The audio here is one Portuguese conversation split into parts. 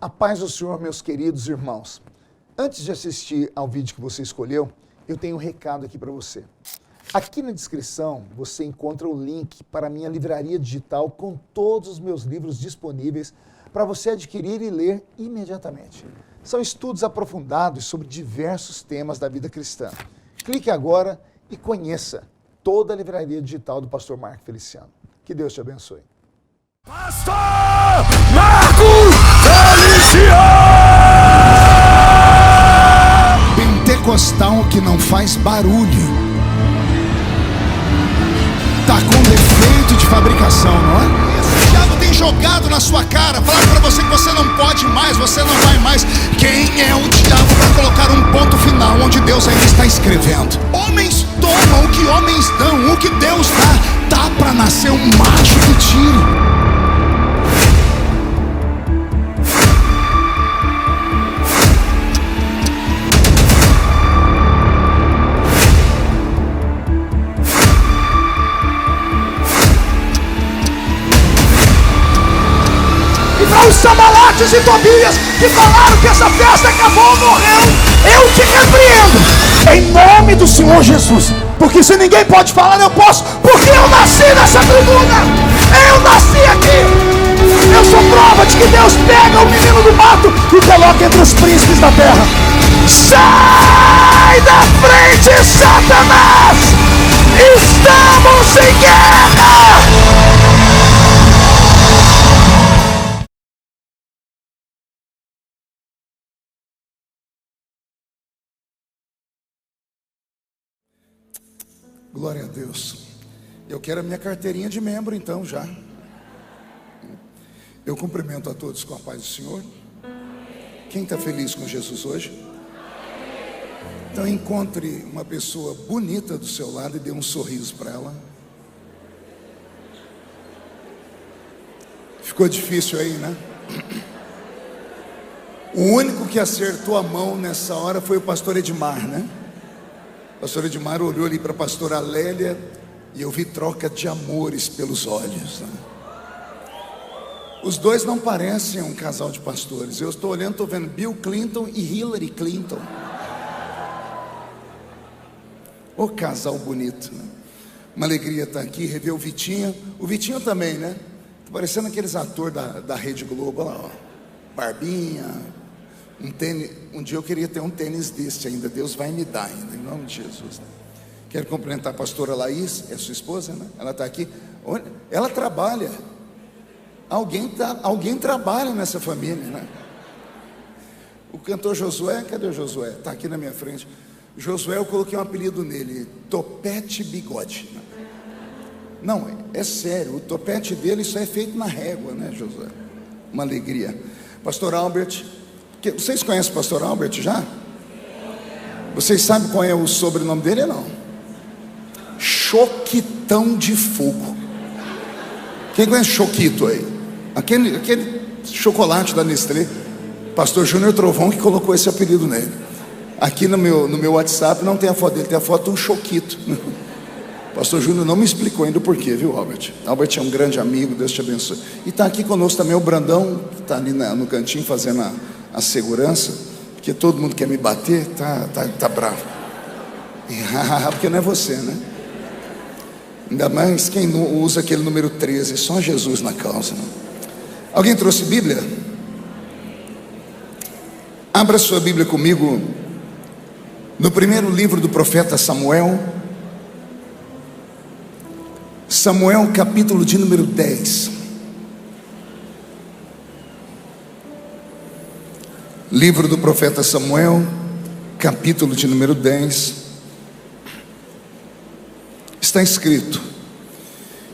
A paz do Senhor, meus queridos irmãos. Antes de assistir ao vídeo que você escolheu, eu tenho um recado aqui para você. Aqui na descrição você encontra o link para a minha livraria digital com todos os meus livros disponíveis para você adquirir e ler imediatamente. São estudos aprofundados sobre diversos temas da vida cristã. Clique agora e conheça toda a livraria digital do pastor Marco Feliciano. Que Deus te abençoe. Pastor Marcos Feliciano! Pentecostal que não faz barulho, tá com defeito de fabricação, não é? O diabo tem jogado na sua cara, falando pra você que você não pode mais, você não vai mais. Quem é o diabo para colocar um ponto final onde Deus ainda está escrevendo? Homens tomam o que homens dão, o que Deus dá pra nascer um macho que tire. Os Samalates e Tobias que falaram que essa festa acabou, morreu, eu te repreendo em nome do Senhor Jesus, porque se ninguém pode falar, eu posso, porque eu nasci nessa tribuna, eu nasci aqui, eu sou prova de que Deus pega o menino do mato e coloca entre os príncipes da terra. Sai da frente, Satanás, estamos em guerra. Glória a Deus. Eu quero a minha carteirinha de membro então já. Eu cumprimento a todos com a paz do Senhor. Quem está feliz com Jesus hoje? Então encontre uma pessoa bonita do seu lado e dê um sorriso para ela. Ficou difícil aí, né? O único que acertou a mão nessa hora foi o pastor Edmar, né? O pastor Edmar olhou ali para a pastora Lélia e eu vi troca de amores pelos olhos, né? Os dois não parecem um casal de pastores. Eu estou olhando, estou vendo Bill Clinton e Hillary Clinton. Ô casal bonito, né? Uma alegria estar aqui, rever o Vitinho. O Vitinho também, né? Tá parecendo aqueles atores da Rede Globo, olha lá, ó. Barbinha, um tênis. Um dia eu queria ter um tênis desse ainda. Deus vai me dar ainda, em nome de Jesus, né? Quero cumprimentar a pastora Laís, é sua esposa, né? Ela está aqui. Ela trabalha. Alguém trabalha nessa família, né? O cantor Josué, cadê o Josué? Está aqui na minha frente. Josué, eu coloquei um apelido nele, Topete Bigode. Não, é sério, o topete dele só é feito na régua, né, Josué? Uma alegria. Pastor Albert, vocês conhecem o pastor Albert já? Vocês sabem qual é o sobrenome dele, não? Choquitão de Fogo. Quem conhece Choquito aí? Aquele chocolate da Nestlé. Pastor Júnior Trovão que colocou esse apelido nele. Aqui no meu WhatsApp não tem a foto dele, tem a foto de um Choquito. Pastor Júnior não me explicou ainda o porquê, viu, Albert? Albert é um grande amigo, Deus te abençoe. E está aqui conosco também o Brandão, que está ali no cantinho fazendo a segurança, porque todo mundo quer me bater, tá bravo. Porque não é você, né? Ainda mais quem não usa aquele número 13, só Jesus na causa, né? Alguém trouxe Bíblia? Abra sua Bíblia comigo no primeiro livro do profeta Samuel. Samuel, capítulo de número 10. Livro do profeta Samuel, capítulo de número 10. Está escrito: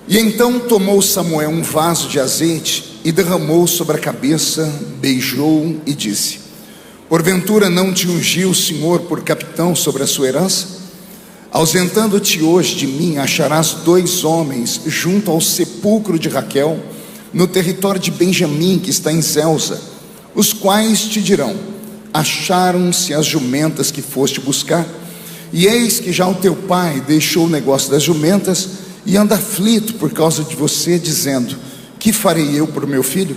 E então tomou Samuel um vaso de azeite e derramou sobre a cabeça, beijou e disse: Porventura não te ungiu o Senhor por capitão sobre a sua herança? Ausentando-te hoje de mim, acharás 2 homens junto ao sepulcro de Raquel, no território de Benjamim, que está em Zelza, os quais te dirão: acharam-se as jumentas que foste buscar, e eis que já o teu pai deixou o negócio das jumentas e anda aflito por causa de você, dizendo: que farei eu por meu filho?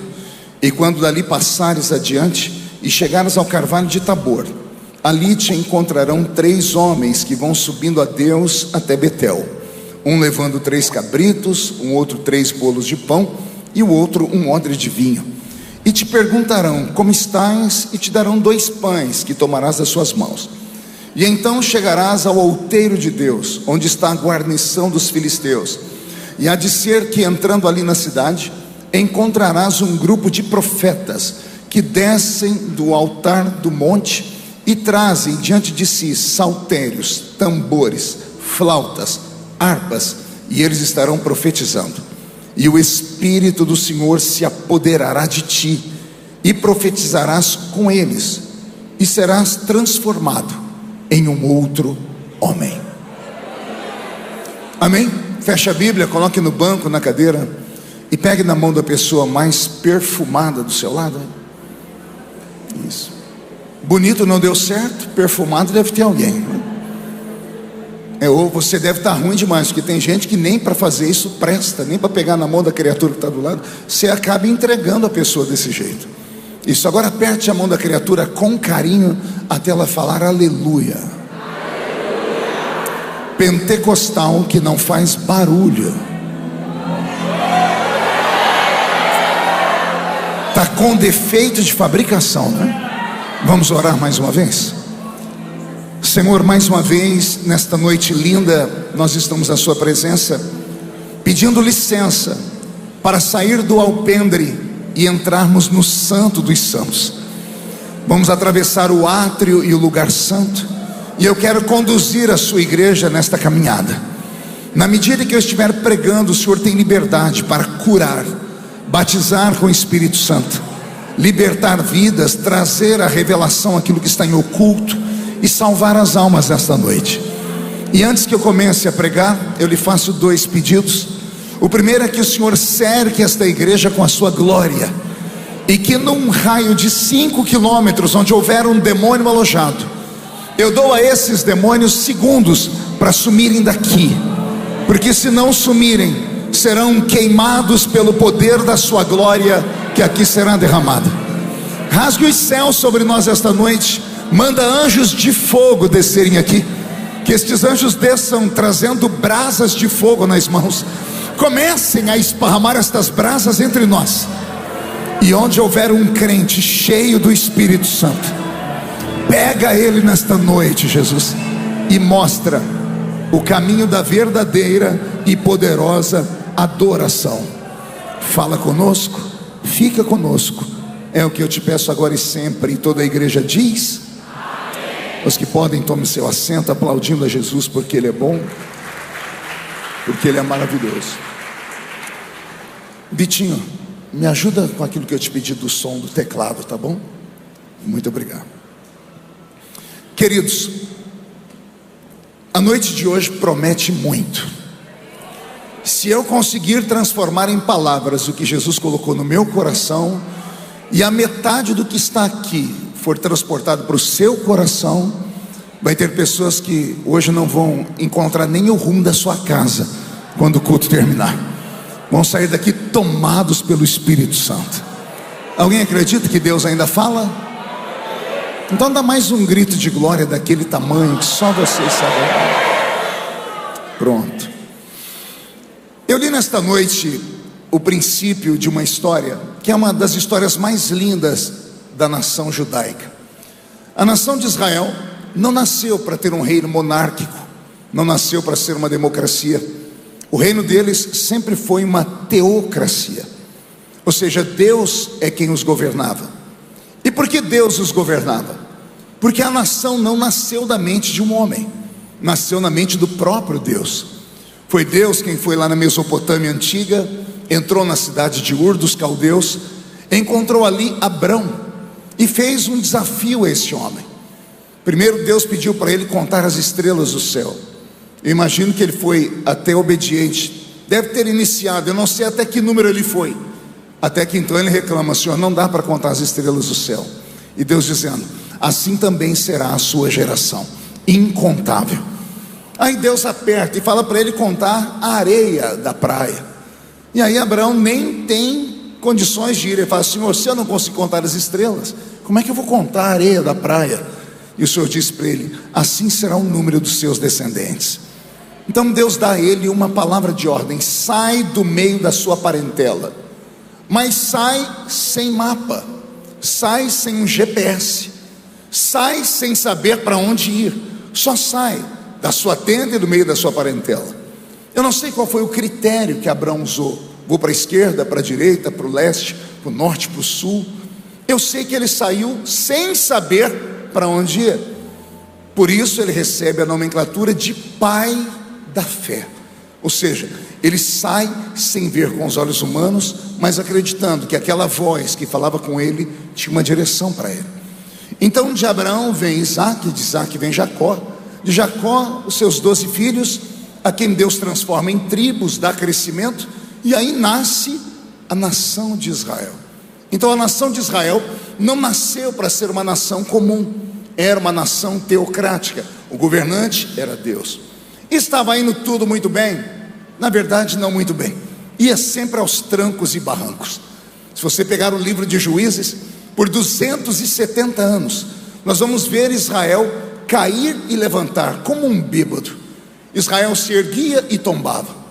E quando dali passares adiante e chegares ao carvalho de Tabor, ali te encontrarão 3 homens que vão subindo a Deus até Betel, um levando 3 cabritos, um outro 3 bolos de pão e o outro um odre de vinho. E te perguntarão: como estás? E te darão 2 pães que tomarás das suas mãos. E então chegarás ao outeiro de Deus, onde está a guarnição dos filisteus. E há de ser que, entrando ali na cidade, encontrarás um grupo de profetas que descem do altar do monte e trazem diante de si saltérios, tambores, flautas, harpas, e eles estarão profetizando. E o Espírito do Senhor se apoderará de ti, e profetizarás com eles, e serás transformado em um outro homem. Amém? Feche a Bíblia, coloque no banco, na cadeira, e pegue na mão da pessoa mais perfumada do seu lado. Isso. Bonito não deu certo, perfumado deve ter alguém. Ou você deve estar ruim demais, porque tem gente que nem para fazer isso presta, nem para pegar na mão da criatura que está do lado. Você acaba entregando a pessoa desse jeito. Isso, agora aperte a mão da criatura com carinho até ela falar aleluia. Pentecostal que não faz barulho. Está com defeito de fabricação, né? Vamos orar mais uma vez? Senhor, mais uma vez, nesta noite linda, nós estamos na sua presença, pedindo licença para sair do alpendre e entrarmos no santo dos santos. Vamos atravessar o átrio e o lugar santo, e eu quero conduzir a sua igreja nesta caminhada. Na medida que eu estiver pregando, o Senhor tem liberdade para curar, batizar com o Espírito Santo, libertar vidas, trazer a revelação aquilo que está em oculto e salvar as almas nesta noite. E antes que eu comece a pregar, eu lhe faço 2 pedidos. O primeiro é que o Senhor cerque esta igreja com a sua glória, e que num raio de 5 quilômetros, onde houver um demônio alojado, eu dou a esses demônios segundos para sumirem daqui, porque se não sumirem, serão queimados pelo poder da sua glória, que aqui será derramada. Rasgue os céus sobre nós esta noite. Manda anjos de fogo descerem aqui, que estes anjos desçam trazendo brasas de fogo nas mãos. Comecem a esparramar estas brasas entre nós, e onde houver um crente cheio do Espírito Santo, pega ele nesta noite, Jesus, e mostra o caminho da verdadeira e poderosa adoração. Fala conosco, fica conosco, é o que eu te peço agora e sempre. E toda a igreja diz: os que podem, tomem seu assento, aplaudindo a Jesus, porque Ele é bom, porque Ele é maravilhoso. Vitinho, me ajuda com aquilo que eu te pedi do som do teclado, tá bom? Muito obrigado. Queridos, a noite de hoje promete muito. Se eu conseguir transformar em palavras o que Jesus colocou no meu coração, e a metade do que está aqui for transportado para o seu coração, vai ter pessoas que hoje não vão encontrar nem o rumo da sua casa quando o culto terminar. Vão sair daqui tomados pelo Espírito Santo. Alguém acredita que Deus ainda fala? Então dá mais um grito de glória daquele tamanho que só vocês sabem. Pronto. Eu li nesta noite o princípio de uma história que é uma das histórias mais lindas da nação judaica. A nação de Israel não nasceu para ter um reino monárquico, não nasceu para ser uma democracia. O reino deles sempre foi uma teocracia, ou seja, Deus é quem os governava. E por que Deus os governava? Porque a nação não nasceu da mente de um homem, nasceu na mente do próprio Deus. Foi Deus quem foi lá na Mesopotâmia antiga, entrou na cidade de Ur dos caldeus, encontrou ali Abrão e fez um desafio a esse homem. Primeiro Deus pediu para ele contar as estrelas do céu. Eu imagino que ele foi até obediente, deve ter iniciado, eu não sei até que número ele foi, até que então ele reclama: Senhor, não dá para contar as estrelas do céu. E Deus dizendo: assim também será a sua geração, incontável. Aí Deus aperta e fala para ele contar a areia da praia. E aí Abraão nem tem condições de ir. Ele fala: Senhor, se eu não consigo contar as estrelas, como é que eu vou contar a areia da praia? E o Senhor disse para ele: assim será o número dos seus descendentes. Então Deus dá a ele uma palavra de ordem: sai do meio da sua parentela, mas sai sem mapa, sai sem um GPS, sai sem saber para onde ir, só sai da sua tenda e do meio da sua parentela. Eu não sei qual foi o critério que Abraão usou. Vou para a esquerda, para a direita, para o leste, para o norte, para o sul. Eu sei que ele saiu sem saber para onde ir. Por isso ele recebe a nomenclatura de pai da fé. Ou seja, ele sai sem ver com os olhos humanos, mas acreditando que aquela voz que falava com ele tinha uma direção para ele. Então de Abraão vem Isaac, de Isaac vem Jacó, de Jacó os seus 12 filhos, a quem Deus transforma em tribos, dá crescimento, e aí nasce a nação de Israel. Então a nação de Israel não nasceu para ser uma nação comum, era uma nação teocrática, o governante era Deus. Estava indo tudo muito bem? Na verdade não muito bem, ia sempre aos trancos e barrancos. Se você pegar o livro de Juízes, por 270 anos, nós vamos ver Israel cair e levantar como um bêbado. Israel se erguia e tombava.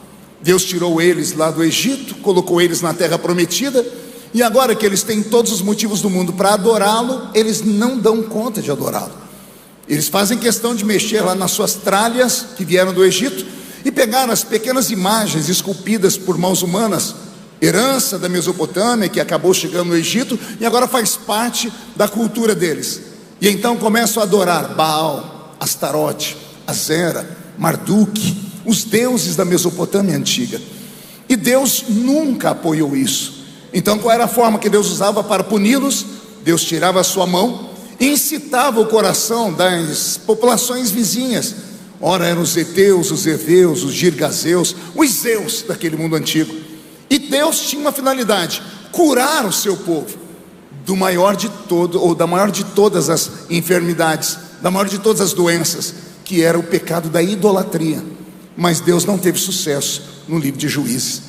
Deus tirou eles lá do Egito, colocou eles na terra prometida, e agora que eles têm todos os motivos do mundo para adorá-lo, eles não dão conta de adorá-lo. Eles fazem questão de mexer lá nas suas tralhas que vieram do Egito e pegaram as pequenas imagens esculpidas por mãos humanas, herança da Mesopotâmia, que acabou chegando no Egito e agora faz parte da cultura deles. E então começam a adorar Baal, Astarote, Azera, Marduk, os deuses da Mesopotâmia antiga. E Deus nunca apoiou isso. Então qual era a forma que Deus usava para puni-los? Deus tirava a sua mão e incitava o coração das populações vizinhas. Ora eram os heteus, os heveus, os girgazeus, os zeus daquele mundo antigo. E Deus tinha uma finalidade: curar o seu povo do maior de todo, ou da maior de todas as enfermidades, da maior de todas as doenças, que era o pecado da idolatria. Mas Deus não teve sucesso no livro de Juízes.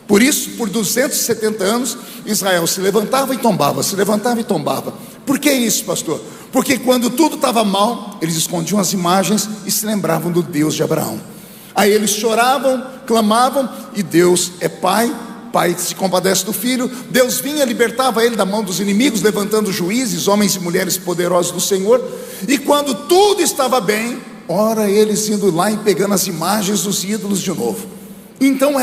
Por isso, por 270 anos, Israel se levantava e tombava, se levantava e tombava. Por que isso, pastor? Porque quando tudo estava mal, eles escondiam as imagens e se lembravam do Deus de Abraão. Aí eles choravam, clamavam, e Deus é pai, pai se compadece do filho. Deus vinha, libertava ele da mão dos inimigos, levantando juízes, homens e mulheres poderosos do Senhor. E quando tudo estava bem, ora eles indo lá e pegando as imagens dos ídolos de novo. Então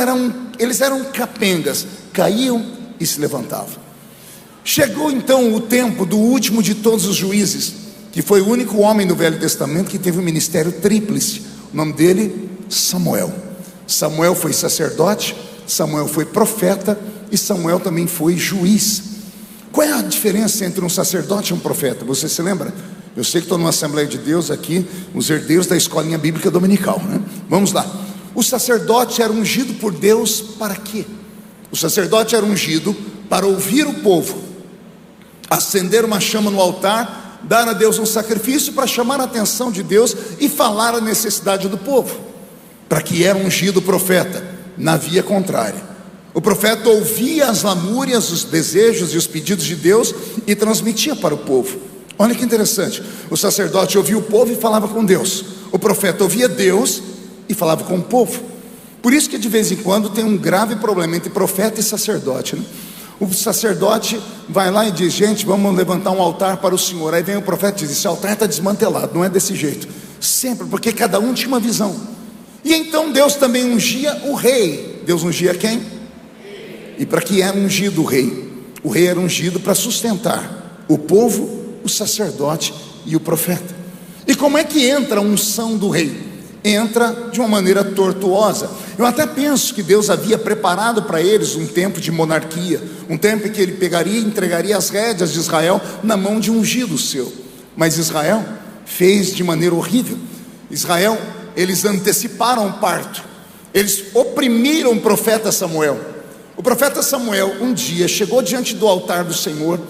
eles eram capengas, caíam e se levantavam. Chegou então o tempo do último de todos os juízes, que foi o único homem no Velho Testamento que teve um ministério tríplice. O nome dele, Samuel. Samuel foi sacerdote, Samuel foi profeta e Samuel também foi juiz. Qual é a diferença entre um sacerdote e um profeta? Você se lembra? Eu sei que estou numa Assembleia de Deus aqui, os herdeiros da escolinha bíblica dominical, né? Vamos lá. O sacerdote era ungido por Deus para quê? O sacerdote era ungido para ouvir o povo, acender uma chama no altar, dar a Deus um sacrifício para chamar a atenção de Deus e falar a necessidade do povo. Para que era ungido o profeta? Na via contrária. O profeta ouvia as lamúrias, os desejos e os pedidos de Deus e transmitia para o povo. Olha que interessante, o sacerdote ouvia o povo e falava com Deus, o profeta ouvia Deus e falava com o povo. Por isso que de vez em quando tem um grave problema entre profeta e sacerdote, né? O sacerdote vai lá e diz: gente, vamos levantar um altar para o Senhor. Aí vem o profeta e diz: esse altar está desmantelado. Não é desse jeito, sempre, porque cada um tinha uma visão. E então Deus também ungia o rei. Deus ungia quem? E para que era ungido o rei? O rei era ungido para sustentar o povo, o sacerdote e o profeta. E como é que entra a unção do rei? Entra de uma maneira tortuosa. Eu até penso que Deus havia preparado para eles um tempo de monarquia, um tempo em que ele pegaria e entregaria as rédeas de Israel na mão de um ungido seu. Mas Israel fez de maneira horrível. Israel, eles anteciparam o parto, eles oprimiram o profeta Samuel. O profeta Samuel um dia chegou diante do altar do Senhor.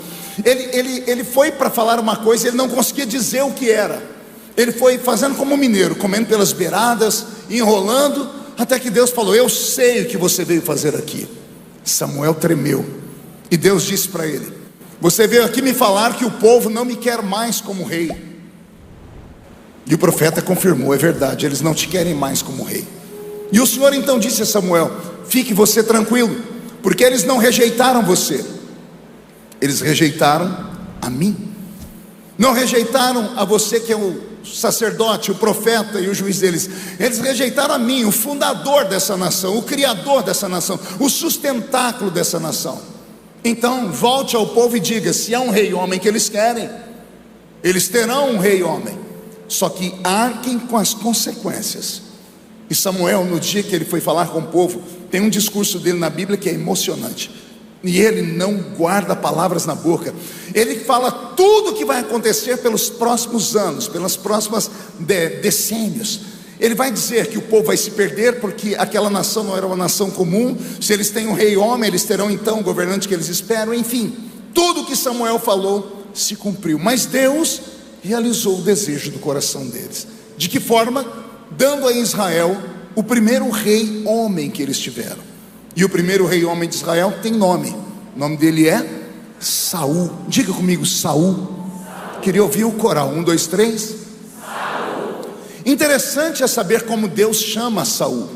Ele foi para falar uma coisa, ele não conseguia dizer o que era. Ele foi fazendo como um mineiro, comendo pelas beiradas, enrolando, até que Deus falou: eu sei o que você veio fazer aqui. Samuel tremeu. E Deus disse para ele: você veio aqui me falar que o povo não me quer mais como rei. E o profeta confirmou: é verdade, eles não te querem mais como rei. E o Senhor então disse a Samuel: fique você tranquilo, porque eles não rejeitaram você, eles rejeitaram a mim. Não rejeitaram a você que é o sacerdote, o profeta e o juiz deles. Eles rejeitaram a mim, o fundador dessa nação, o criador dessa nação, o sustentáculo dessa nação. Então volte ao povo e diga: se há um rei homem que eles querem, eles terão um rei homem, só que arquem com as consequências. E Samuel, no dia que ele foi falar com o povo, tem um discurso dele na Bíblia que é emocionante. E ele não guarda palavras na boca. Ele fala tudo o que vai acontecer pelos próximos anos, pelas próximas decênios. Ele vai dizer que o povo vai se perder, porque aquela nação não era uma nação comum. Se eles têm um rei homem, eles terão então o governante que eles esperam. Enfim, tudo o que Samuel falou se cumpriu. Mas Deus realizou o desejo do coração deles. De que forma? Dando a Israel o primeiro rei homem que eles tiveram. E o primeiro rei homem de Israel tem nome. O nome dele é Saul. Diga comigo: Saul. Queria ouvir o coral. 1, 2, 3. Saul. Interessante é saber como Deus chama Saul.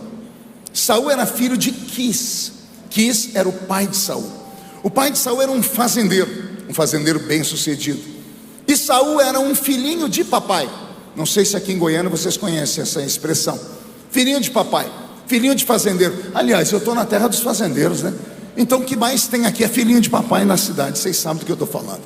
Saul era filho de Quis. Quis era o pai de Saul. O pai de Saul era um fazendeiro bem sucedido. E Saul era um filhinho de papai. Não sei se aqui em Goiânia vocês conhecem essa expressão. Filhinho de papai, filhinho de fazendeiro. Aliás, eu estou na terra dos fazendeiros, né? Então o que mais tem aqui é filhinho de papai na cidade. Vocês sabem do que eu estou falando.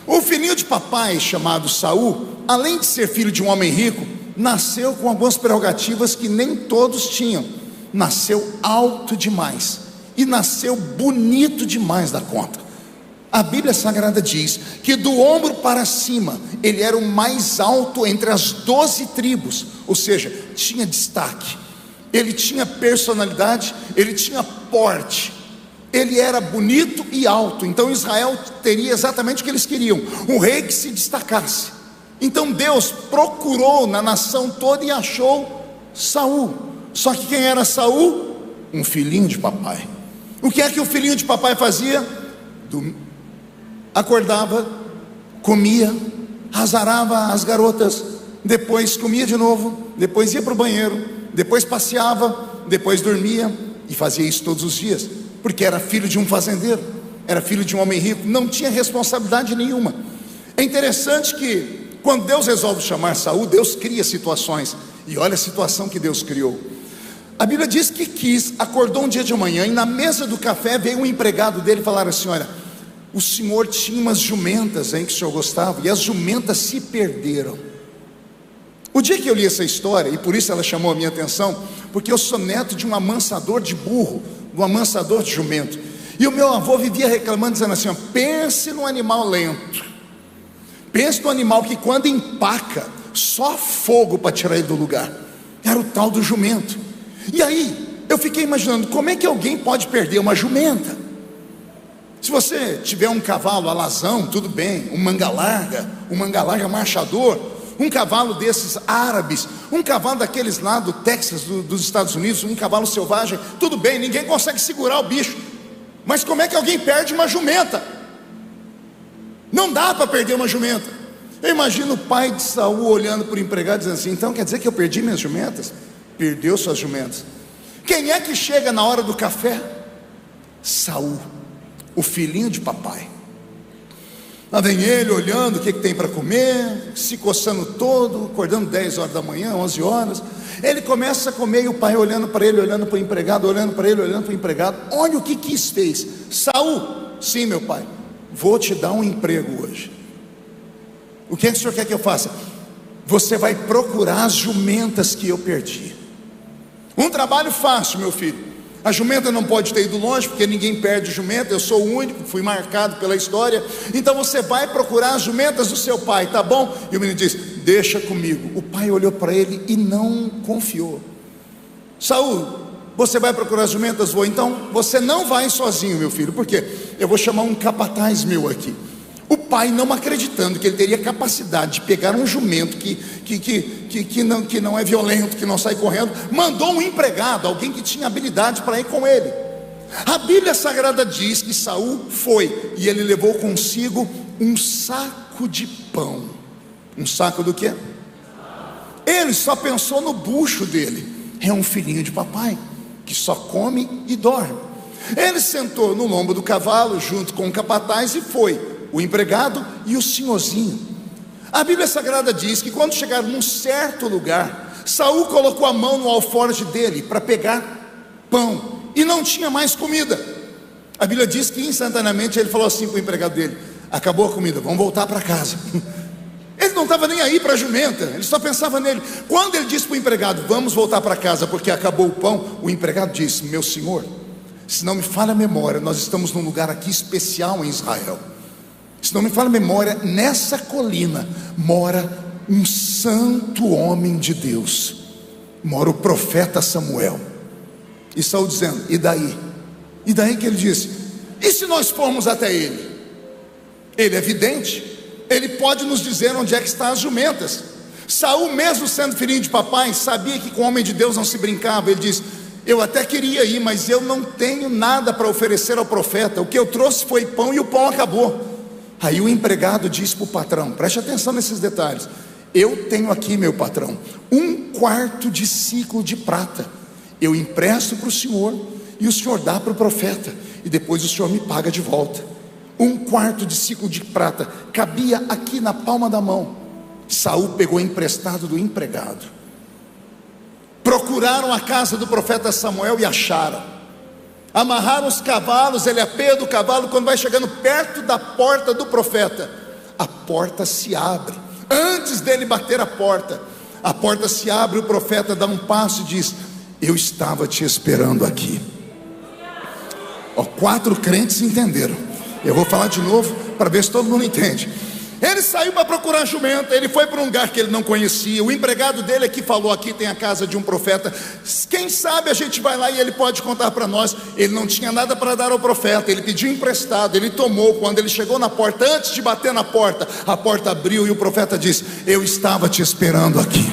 O filhinho de papai, chamado Saul, além de ser filho de um homem rico, nasceu com algumas prerrogativas que nem todos tinham. Nasceu alto demais e nasceu bonito demais da conta. A Bíblia Sagrada diz que do ombro para cima ele era o mais alto entre as 12 tribos, ou seja, tinha destaque, ele tinha personalidade, ele tinha porte, ele era bonito e alto. Então Israel teria exatamente o que eles queriam: um rei que se destacasse. Então Deus procurou na nação toda e achou Saul. Só que quem era Saul? Um filhinho de papai. O que é que o filhinho de papai fazia? Acordava, comia, azarava as garotas, depois comia de novo, depois ia para o banheiro, depois passeava, depois dormia, e fazia isso todos os dias, porque era filho de um fazendeiro, era filho de um homem rico, não tinha responsabilidade nenhuma. É interessante que quando Deus resolve chamar Saul, Deus cria situações, e olha a situação que Deus criou. A Bíblia diz que Quis acordou um dia de manhã e na mesa do café veio um empregado dele falar assim: olha, o senhor tinha umas jumentas que o senhor gostava, e as jumentas se perderam. O dia que eu li essa história, e por isso ela chamou a minha atenção, porque eu sou neto de um amansador de burro, de um amansador de jumento, e o meu avô vivia reclamando, dizendo assim: ó, pense num animal lento, pense num animal que quando empaca, só fogo para tirar ele do lugar. Era o tal do jumento. E aí eu fiquei imaginando, como é que alguém pode perder uma jumenta? Se você tiver um cavalo alazão, tudo bem, um manga larga marchador, um cavalo desses árabes, um cavalo daqueles lá do Texas, dos Estados Unidos, um cavalo selvagem, tudo bem, ninguém consegue segurar o bicho. Mas como é que alguém perde uma jumenta? Não dá para perder uma jumenta. Eu imagino o pai de Saul olhando para o empregado dizendo assim: então quer dizer que eu perdi minhas jumentas? Perdeu suas jumentas. Quem é que chega na hora do café? Saul, o filhinho de papai. Lá vem ele olhando o que tem para comer, se coçando todo, acordando 10 horas da manhã, 11 horas. Ele começa a comer e o pai olhando para ele, olhando para o empregado, olhando para ele, olhando para o empregado. Olha o que Quis fez. Saul, sim meu pai, vou te dar um emprego hoje. O que é que o senhor quer que eu faça? Você vai procurar as jumentas que eu perdi. Um trabalho fácil, meu filho. A jumenta não pode ter ido longe, porque ninguém perde jumenta, eu sou o único, fui marcado pela história. Então você vai procurar as jumentas do seu pai, tá bom? E o menino diz: deixa comigo. O pai olhou para ele e não confiou. Saul, você vai procurar as jumentas? Vou. Então você não vai sozinho, meu filho. Por quê? Eu vou chamar um capataz meu aqui. O pai, não acreditando que ele teria capacidade de pegar um jumento que não é violento, que não sai correndo, mandou um empregado, alguém que tinha habilidade para ir com ele. A Bíblia Sagrada diz que Saul foi e ele levou consigo um saco de pão. Um saco do quê? Ele só pensou no bucho dele. É um filhinho de papai que só come e dorme. Ele sentou no lombo do cavalo junto com o capataz e foi, o empregado e o senhorzinho. A Bíblia Sagrada diz que quando chegaram num certo lugar, Saul colocou a mão no alforje dele para pegar pão e não tinha mais comida. A Bíblia diz que instantaneamente ele falou assim para o empregado dele: acabou a comida, vamos voltar para casa. Ele não estava nem aí para a jumenta, ele só pensava nele. Quando ele disse para o empregado: vamos voltar para casa porque acabou o pão, o empregado disse: meu senhor, se não me falha a memória, nós estamos num lugar aqui especial em Israel. Se não me falha a memória, nessa colina mora um santo homem de Deus, mora o profeta Samuel. E Saul dizendo: e daí? E daí que ele disse: e se nós formos até ele? Ele é vidente, ele pode nos dizer onde é que estão as jumentas. Saul, mesmo sendo filhinho de papai, sabia que com o homem de Deus não se brincava. Ele diz: eu até queria ir, mas eu não tenho nada para oferecer ao profeta. O que eu trouxe foi pão e o pão acabou. Aí o empregado disse para o patrão, preste atenção nesses detalhes: eu tenho aqui, meu patrão, 1/4 de ciclo de prata. Eu empresto para o senhor e o senhor dá para o profeta, e depois o senhor me paga de volta. 1/4 de ciclo de prata cabia aqui na palma da mão. Saul pegou emprestado do empregado. Procuraram a casa do profeta Samuel e acharam. Amarraram os cavalos, ele apeia do cavalo. Quando vai chegando perto da porta do profeta, a porta se abre. Antes dele bater a porta se abre, o profeta dá um passo e diz: eu estava te esperando aqui. 4 crentes entenderam. Eu vou falar de novo para ver se todo mundo entende. Ele saiu para procurar jumenta, ele foi para um lugar que ele não conhecia. O empregado dele aqui falou: aqui tem a casa de um profeta, quem sabe a gente vai lá e ele pode contar para nós. Ele não tinha nada para dar ao profeta, ele pediu emprestado, ele tomou. Quando ele chegou na porta, antes de bater na porta, a porta abriu e o profeta disse: eu estava te esperando aqui.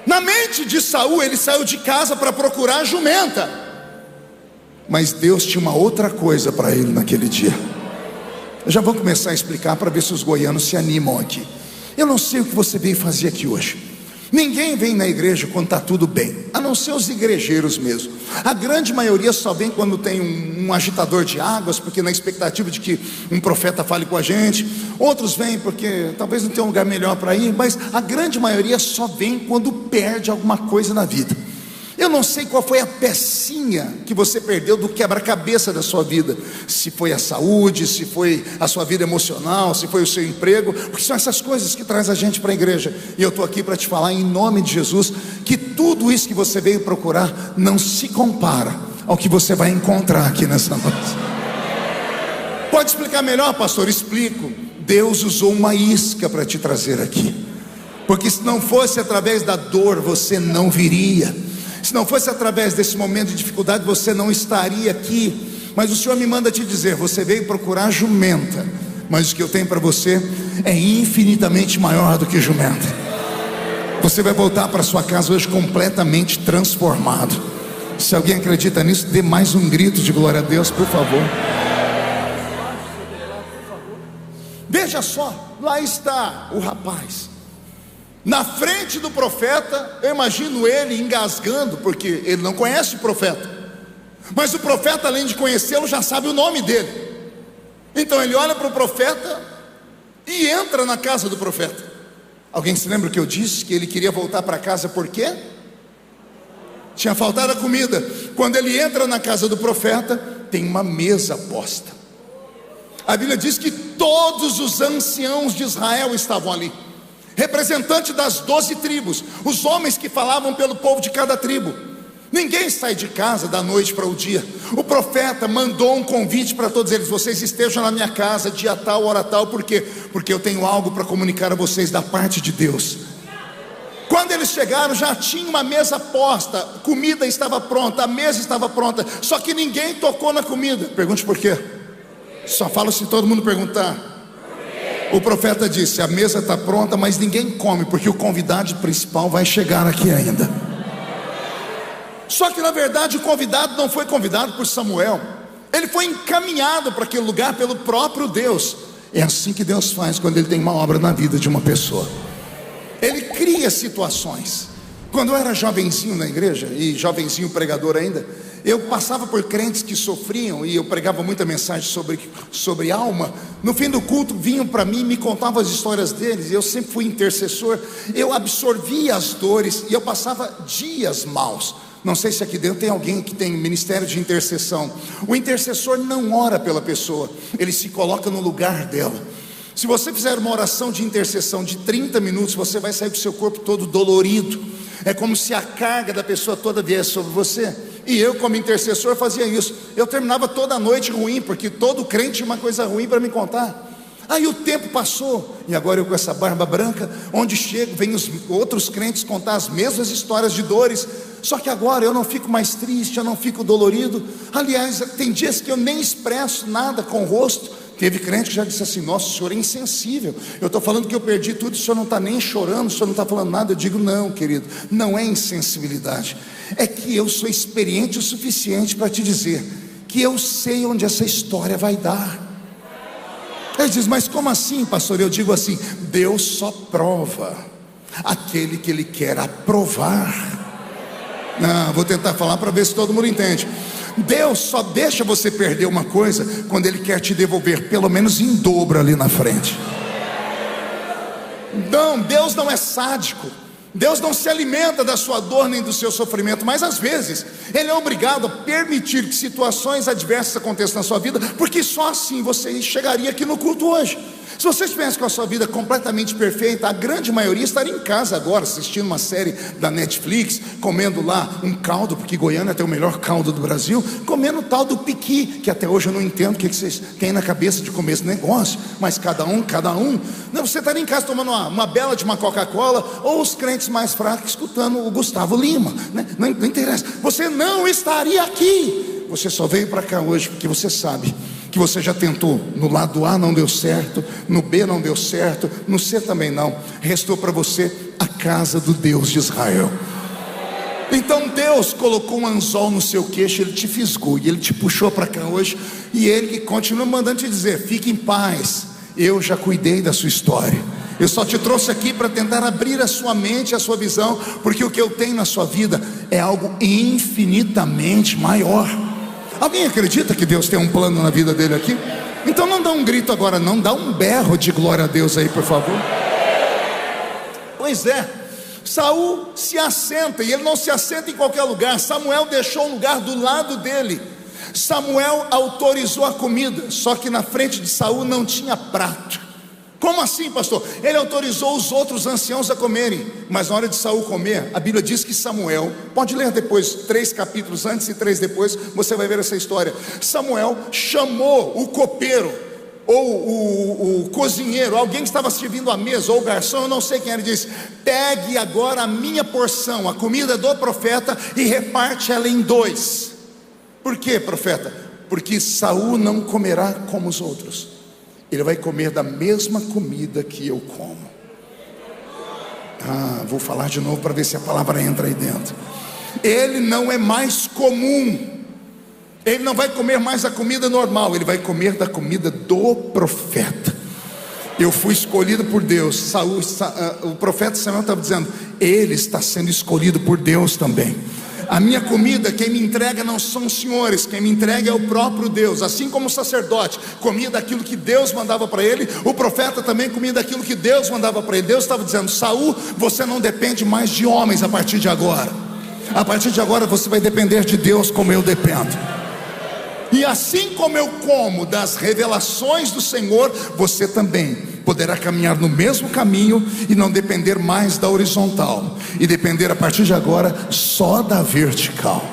Na mente de Saul, ele saiu de casa para procurar jumenta, mas Deus tinha uma outra coisa para ele naquele dia. Eu já vou começar a explicar para ver se os goianos se animam aqui. Eu não sei o que você veio fazer aqui hoje. Ninguém vem na igreja quando está tudo bem, a não ser os igrejeiros mesmo. A grande maioria só vem quando tem um agitador de águas, porque na expectativa de que um profeta fale com a gente. Outros vêm porque talvez não tenha um lugar melhor para ir, mas a grande maioria só vem quando perde alguma coisa na vida. Eu não sei qual foi a pecinha que você perdeu do quebra-cabeça da sua vida. Se foi a saúde, se foi a sua vida emocional, se foi o seu emprego, porque são essas coisas que traz a gente para a igreja. E eu estou aqui para te falar em nome de Jesus, que tudo isso que você veio procurar não se compara ao que você vai encontrar aqui nessa noite. Pode explicar melhor, pastor? Explico. Deus usou uma isca para te trazer aqui, porque se não fosse através da dor, você não viria. Se não fosse através desse momento de dificuldade, você não estaria aqui. Mas o Senhor me manda te dizer: você veio procurar jumenta, mas o que eu tenho para você é infinitamente maior do que jumenta. Você vai voltar para sua casa hoje completamente transformado. Se alguém acredita nisso, dê mais um grito de glória a Deus, por favor. Veja só, lá está o rapaz na frente do profeta. Eu imagino ele engasgando, porque ele não conhece o profeta, mas o profeta, além de conhecê-lo, já sabe o nome dele. Então ele olha para o profeta e entra na casa do profeta. Alguém se lembra que eu disse que ele queria voltar para casa por quê? Tinha faltado a comida. Quando ele entra na casa do profeta, tem uma mesa posta. A Bíblia diz que todos os anciãos de Israel estavam ali, representante das 12 tribos, os homens que falavam pelo povo de cada tribo. Ninguém sai de casa da noite para o dia. O profeta mandou um convite para todos eles: vocês estejam na minha casa dia tal, hora tal. Por quê? Porque eu tenho algo para comunicar a vocês da parte de Deus. Quando eles chegaram, já tinha uma mesa posta, comida estava pronta, a mesa estava pronta, só que ninguém tocou na comida. Pergunte por quê? Só falo se todo mundo perguntar. O profeta disse: a mesa está pronta, mas ninguém come, porque o convidado principal vai chegar aqui ainda. Só que na verdade o convidado não foi convidado por Samuel, ele foi encaminhado para aquele lugar pelo próprio Deus. É assim que Deus faz quando Ele tem uma obra na vida de uma pessoa. Ele cria situações. Quando eu era jovenzinho na igreja, e jovenzinho pregador ainda, eu passava por crentes que sofriam, e eu pregava muita mensagem sobre alma. No fim do culto vinham para mim e me contavam as histórias deles. Eu sempre fui intercessor, eu absorvia as dores, e eu passava dias maus. Não sei se aqui dentro tem alguém que tem ministério de intercessão. O intercessor não ora pela pessoa, ele se coloca no lugar dela. Se você fizer uma oração de intercessão de 30 minutos, você vai sair com o seu corpo todo dolorido. É como se a carga da pessoa toda viesse sobre você. E eu, como intercessor, fazia isso. Eu terminava toda a noite ruim, porque todo crente tinha uma coisa ruim para me contar. Aí o tempo passou, e agora eu com essa barba branca, onde chego, vem os outros crentes contar as mesmas histórias de dores. Só que agora eu não fico mais triste, eu não fico dolorido. Aliás, tem dias que eu nem expresso nada com o rosto. Teve crente que já disse assim: nossa, o senhor é insensível. Eu estou falando que eu perdi tudo, o senhor não está nem chorando, o senhor não está falando nada. Eu digo: não, querido, não é insensibilidade. É que eu sou experiente o suficiente para te dizer que eu sei onde essa história vai dar. Ele diz: mas como assim, pastor? Eu digo assim: Deus só prova aquele que Ele quer aprovar. Não, vou tentar falar para ver se todo mundo entende. Deus só deixa você perder uma coisa quando Ele quer te devolver pelo menos em dobro ali na frente. Não, Deus não é sádico. Deus não se alimenta da sua dor nem do seu sofrimento, mas às vezes Ele é obrigado a permitir que situações adversas aconteçam na sua vida, porque só assim você chegaria aqui no culto hoje. Se você estivesse com a sua vida completamente perfeita, a grande maioria estaria em casa agora, assistindo uma série da Netflix, comendo lá um caldo, porque Goiânia tem o melhor caldo do Brasil, comendo o tal do piqui, que até hoje eu não entendo o que vocês têm na cabeça de comer esse negócio, mas cada um. Não, você estaria em casa tomando uma bela de uma Coca-Cola, ou os crentes mais fracos escutando o Gustavo Lima, né? Não interessa, você não estaria aqui. Você só veio para cá hoje porque você sabe que você já tentou. No lado A não deu certo, no B não deu certo, no C também não. Restou para você a casa do Deus de Israel. Então Deus colocou um anzol no seu queixo, Ele te fisgou e Ele te puxou para cá hoje. E Ele continua mandando te dizer: fique em paz, eu já cuidei da sua história. Eu só te trouxe aqui para tentar abrir a sua mente, a sua visão, porque o que eu tenho na sua vida é algo infinitamente maior. Alguém acredita que Deus tem um plano na vida dele aqui? Então não dá um grito agora, não, dá um berro de glória a Deus aí, por favor. Pois é, Saul se assenta, e ele não se assenta em qualquer lugar. Samuel deixou um lugar do lado dele. Samuel autorizou a comida, só que na frente de Saul não tinha prato. Como assim, pastor? Ele autorizou os outros anciãos a comerem, mas na hora de Saul comer, a Bíblia diz que Samuel, pode ler depois, 3 capítulos antes e 3 depois, você vai ver essa história. Samuel chamou o copeiro, ou o cozinheiro, alguém que estava servindo a mesa, ou o garçom, eu não sei quem era, ele disse: pegue agora a minha porção, a comida do profeta, e reparte ela em 2. Por quê, profeta? Porque Saul não comerá como os outros. Ele vai comer da mesma comida que eu como. Vou falar de novo para ver se a palavra entra aí dentro. Ele não é mais comum. Ele não vai comer mais a comida normal, ele vai comer da comida do profeta. Eu fui escolhido por Deus. O profeta Samuel estava dizendo: ele está sendo escolhido por Deus também. A minha comida, quem me entrega não são os senhores, quem me entrega é o próprio Deus. Assim como o sacerdote comia daquilo que Deus mandava para ele, o profeta também comia daquilo que Deus mandava para ele. Deus estava dizendo: Saul, você não depende mais de homens a partir de agora. A partir de agora você vai depender de Deus como eu dependo. E assim como eu como das revelações do Senhor, você também poderá caminhar no mesmo caminho e não depender mais da horizontal, e depender a partir de agora só da vertical.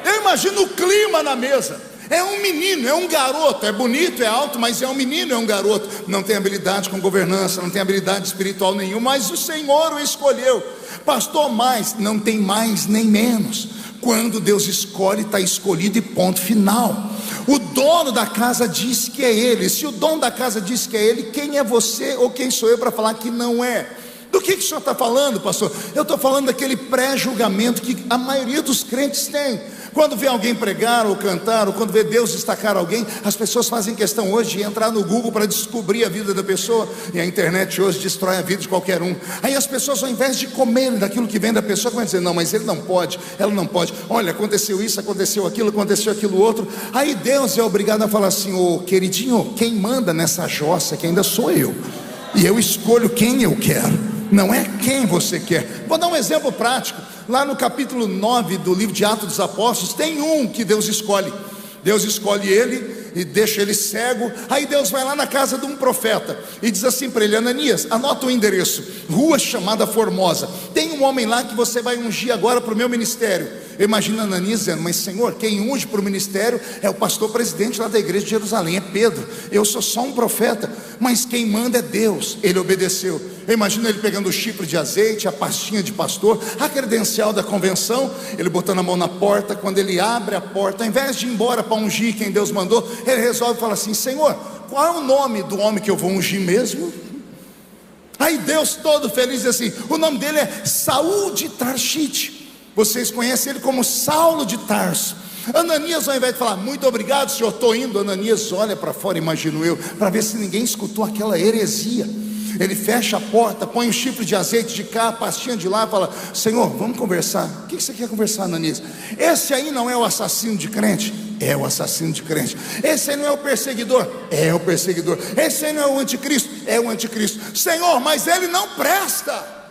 Eu imagino o clima na mesa. É um menino, é um garoto, é bonito, é alto, mas é um menino, é um garoto. Não tem habilidade com governança, não tem habilidade espiritual nenhuma, mas o Senhor o escolheu. Pastor, mais, não tem mais nem menos. Quando Deus escolhe, está escolhido e ponto final. O dono da casa diz que é Ele. Se o dono da casa diz que é Ele, quem é você ou quem sou eu para falar que não é? Do que o senhor está falando, pastor? Eu estou falando daquele pré-julgamento que a maioria dos crentes tem. Quando vê alguém pregar ou cantar, ou quando vê Deus destacar alguém, as pessoas fazem questão hoje de entrar no Google para descobrir a vida da pessoa. E a internet hoje destrói a vida de qualquer um. Aí as pessoas, ao invés de comerem daquilo que vem da pessoa, começam a dizer: não, mas ele não pode, ela não pode. Olha, aconteceu isso, aconteceu aquilo outro. Aí Deus é obrigado a falar assim: ô queridinho, quem manda nessa jossa que ainda sou eu. E eu escolho quem eu quero, não é quem você quer. Vou dar um exemplo prático. Lá no capítulo 9 do livro de Atos dos Apóstolos, tem um que Deus escolhe. Deus escolhe ele e deixa ele cego. Aí Deus vai lá na casa de um profeta e diz assim para ele: Ananias, anota o endereço, rua chamada Formosa. Tem um homem lá que você vai ungir agora para o meu ministério. Imagina Ananias dizendo: mas Senhor, quem unge para o ministério é o pastor presidente lá da igreja de Jerusalém, é Pedro. Eu sou só um profeta, mas quem manda é Deus. Ele obedeceu. Imagina ele pegando o chifre de azeite, a pastinha de pastor, a credencial da convenção, ele botando a mão na porta. Quando ele abre a porta, ao invés de ir embora para ungir quem Deus mandou, ele resolve falar assim: Senhor, qual é o nome do homem que eu vou ungir mesmo? Aí Deus, todo feliz, diz assim: o nome dele é Saul de Tarsite. Vocês conhecem ele como Saulo de Tarso. Ananias, ao invés de falar: muito obrigado, senhor, estou indo, Ananias olha para fora, imagino eu, para ver se ninguém escutou aquela heresia. Ele fecha a porta, põe um chifre de azeite de cá, a pastinha de lá, fala: Senhor, vamos conversar. O que você quer conversar, Ananias? Esse aí não é o assassino de crente? É o assassino de crente. Esse aí não é o perseguidor? É o perseguidor. Esse aí não é o anticristo? É o anticristo. Senhor, mas ele não presta.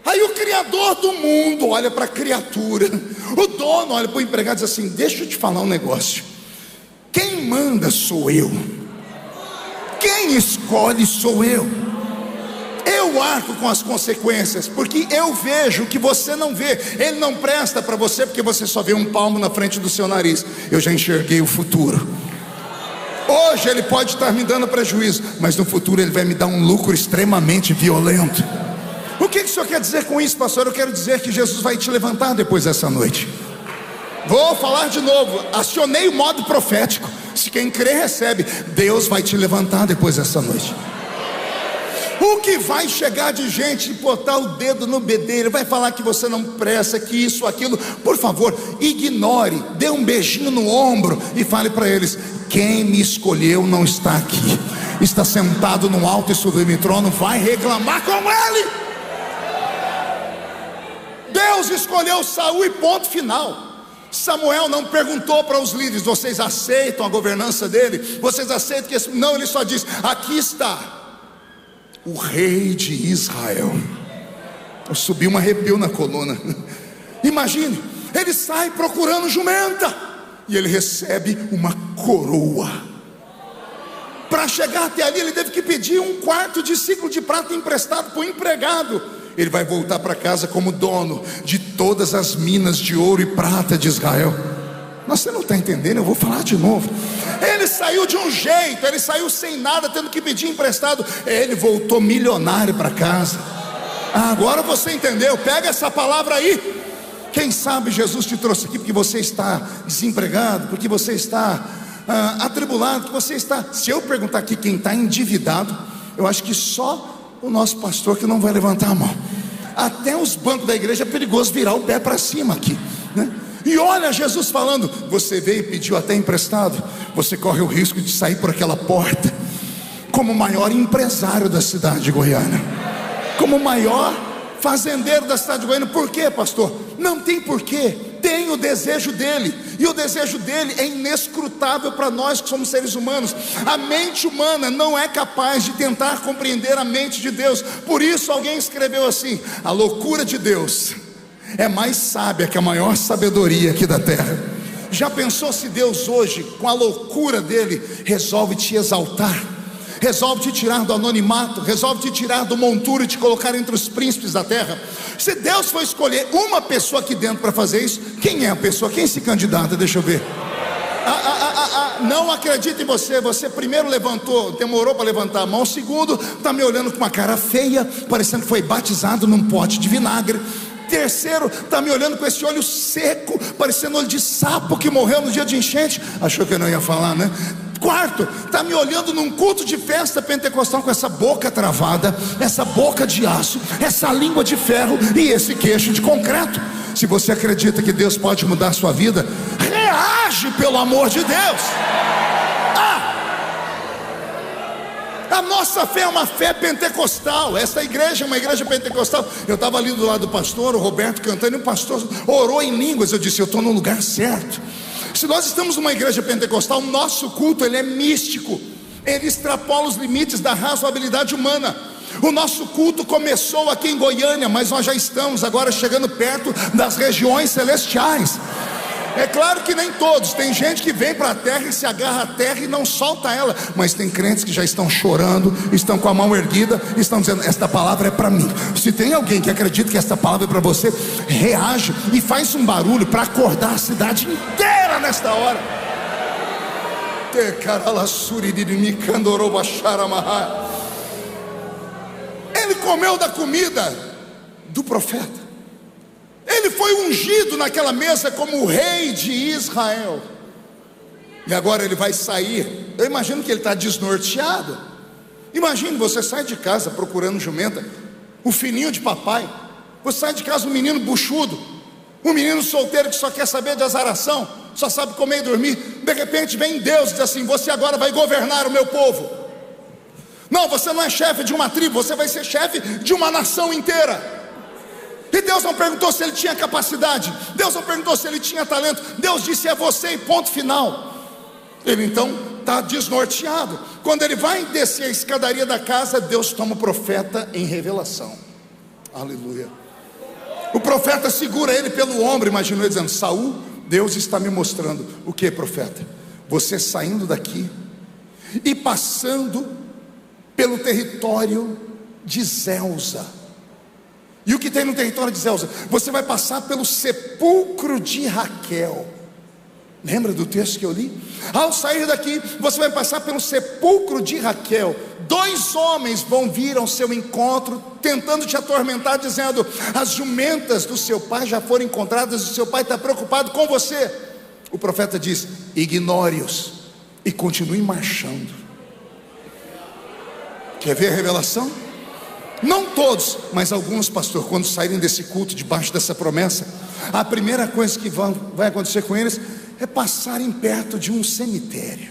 Aí o criador do mundo olha para a criatura, o dono olha para o empregado e diz assim: deixa eu te falar um negócio, quem manda sou eu, quem escolhe sou eu. Eu arco com as consequências, porque eu vejo o que você não vê. Ele não presta para você porque você só vê um palmo na frente do seu nariz. Eu já enxerguei o futuro. Hoje ele pode estar me dando prejuízo, mas no futuro ele vai me dar um lucro extremamente violento. O que o senhor quer dizer com isso, pastor? Eu quero dizer que Jesus vai te levantar depois dessa noite. Vou falar de novo, acionei o modo profético. Se quem crê recebe. Deus vai te levantar depois dessa noite. O que vai chegar de gente e botar o dedo no bedelho, vai falar que você não presta, que isso, aquilo, por favor, ignore, dê um beijinho no ombro e fale para eles: quem me escolheu não está aqui, está sentado no alto e sublime trono, vai reclamar com ele. Deus escolheu Saul e ponto final. Samuel não perguntou para os líderes: vocês aceitam a governança dele? Vocês aceitam que não, ele só diz: aqui está o rei de Israel. Eu subi um arrepio na coluna. Imagine, ele sai procurando jumenta e ele recebe uma coroa. Para chegar até ali ele teve que pedir um quarto de ciclo de prata emprestado para o empregado. Ele vai voltar para casa como dono de todas as minas de ouro e prata de Israel. Mas você não está entendendo, eu vou falar de novo. Ele saiu de um jeito, ele saiu sem nada, tendo que pedir emprestado. Ele voltou milionário para casa. Agora você entendeu, pega essa palavra aí. Quem sabe Jesus te trouxe aqui porque você está desempregado, porque você está atribulado, porque você está... Se eu perguntar aqui quem está endividado, eu acho que só o nosso pastor que não vai levantar a mão. Até os bancos da igreja é perigoso virar o pé para cima aqui, né? E olha Jesus falando: você veio e pediu até emprestado, você corre o risco de sair por aquela porta como o maior empresário da cidade de Goiânia, como o maior fazendeiro da cidade de Goiânia. Por quê, pastor? Não tem porquê, tem o desejo dele, e o desejo dele é inescrutável para nós que somos seres humanos. A mente humana não é capaz de tentar compreender a mente de Deus. Por isso alguém escreveu assim: a loucura de Deus é mais sábia que a maior sabedoria aqui da terra. Já pensou se Deus hoje, com a loucura dele, resolve te exaltar, resolve te tirar do anonimato, resolve te tirar do monturo e te colocar entre os príncipes da terra? Se Deus for escolher uma pessoa aqui dentro para fazer isso, quem é a pessoa? Quem se candidata? Deixa eu ver. Não acredito em você. Você primeiro levantou, demorou para levantar a mão. Segundo, está me olhando com uma cara feia, parecendo que foi batizado num pote de vinagre. Terceiro, está me olhando com esse olho seco, parecendo olho de sapo que morreu no dia de enchente. Achou que eu não ia falar, né? Quarto, está me olhando num culto de festa pentecostal com essa boca travada, essa boca de aço, essa língua de ferro e esse queixo de concreto. Se você acredita que Deus pode mudar a sua vida, reage, pelo amor de Deus. A nossa fé é uma fé pentecostal. Essa igreja é uma igreja pentecostal. Eu estava ali do lado do pastor, o Roberto, cantando, e o pastor orou em línguas. Eu disse, eu estou no lugar certo. Se nós estamos numa igreja pentecostal, o nosso culto ele é místico. Ele extrapola os limites da razoabilidade humana. O nosso culto começou aqui em Goiânia, mas nós já estamos agora chegando perto das regiões celestiais. É claro que nem todos, tem gente que vem para a terra e se agarra à terra e não solta ela, mas tem crentes que já estão chorando, estão com a mão erguida, estão dizendo, esta palavra é para mim. Se tem alguém que acredita que esta palavra é para você, reage e faz um barulho para acordar a cidade inteira nesta hora. Ele comeu da comida do profeta. Ele foi ungido naquela mesa como o rei de Israel. E agora ele vai sair. Eu imagino que ele está desnorteado. Imagine, você sai de casa procurando jumenta, o filhinho de papai. Você sai de casa um menino buchudo, um menino solteiro que só quer saber de azaração, só sabe comer e dormir. De repente vem Deus e diz assim, você agora vai governar o meu povo. Não, você não é chefe de uma tribo, você vai ser chefe de uma nação inteira. E Deus não perguntou se ele tinha capacidade, Deus não perguntou se ele tinha talento. Deus disse, é você e ponto final. Ele então está desnorteado. Quando ele vai descer a escadaria da casa, Deus toma o profeta em revelação. Aleluia. O profeta segura ele pelo ombro, imaginou ele dizendo, Saul, Deus está me mostrando. O que, profeta? Você saindo daqui e passando pelo território de Zelza. E o que tem no território de Zelza? Você vai passar pelo sepulcro de Raquel. Lembra do texto que eu li? Ao sair daqui, você vai passar pelo sepulcro de Raquel. 2 homens vão vir ao seu encontro, tentando te atormentar, dizendo, as jumentas do seu pai já foram encontradas, o seu pai está preocupado com você. O profeta diz, ignore-os e continue marchando. Quer ver a revelação? Não todos, mas alguns, pastor, quando saírem desse culto, debaixo dessa promessa, a primeira coisa que vai acontecer com eles é passarem perto de um cemitério,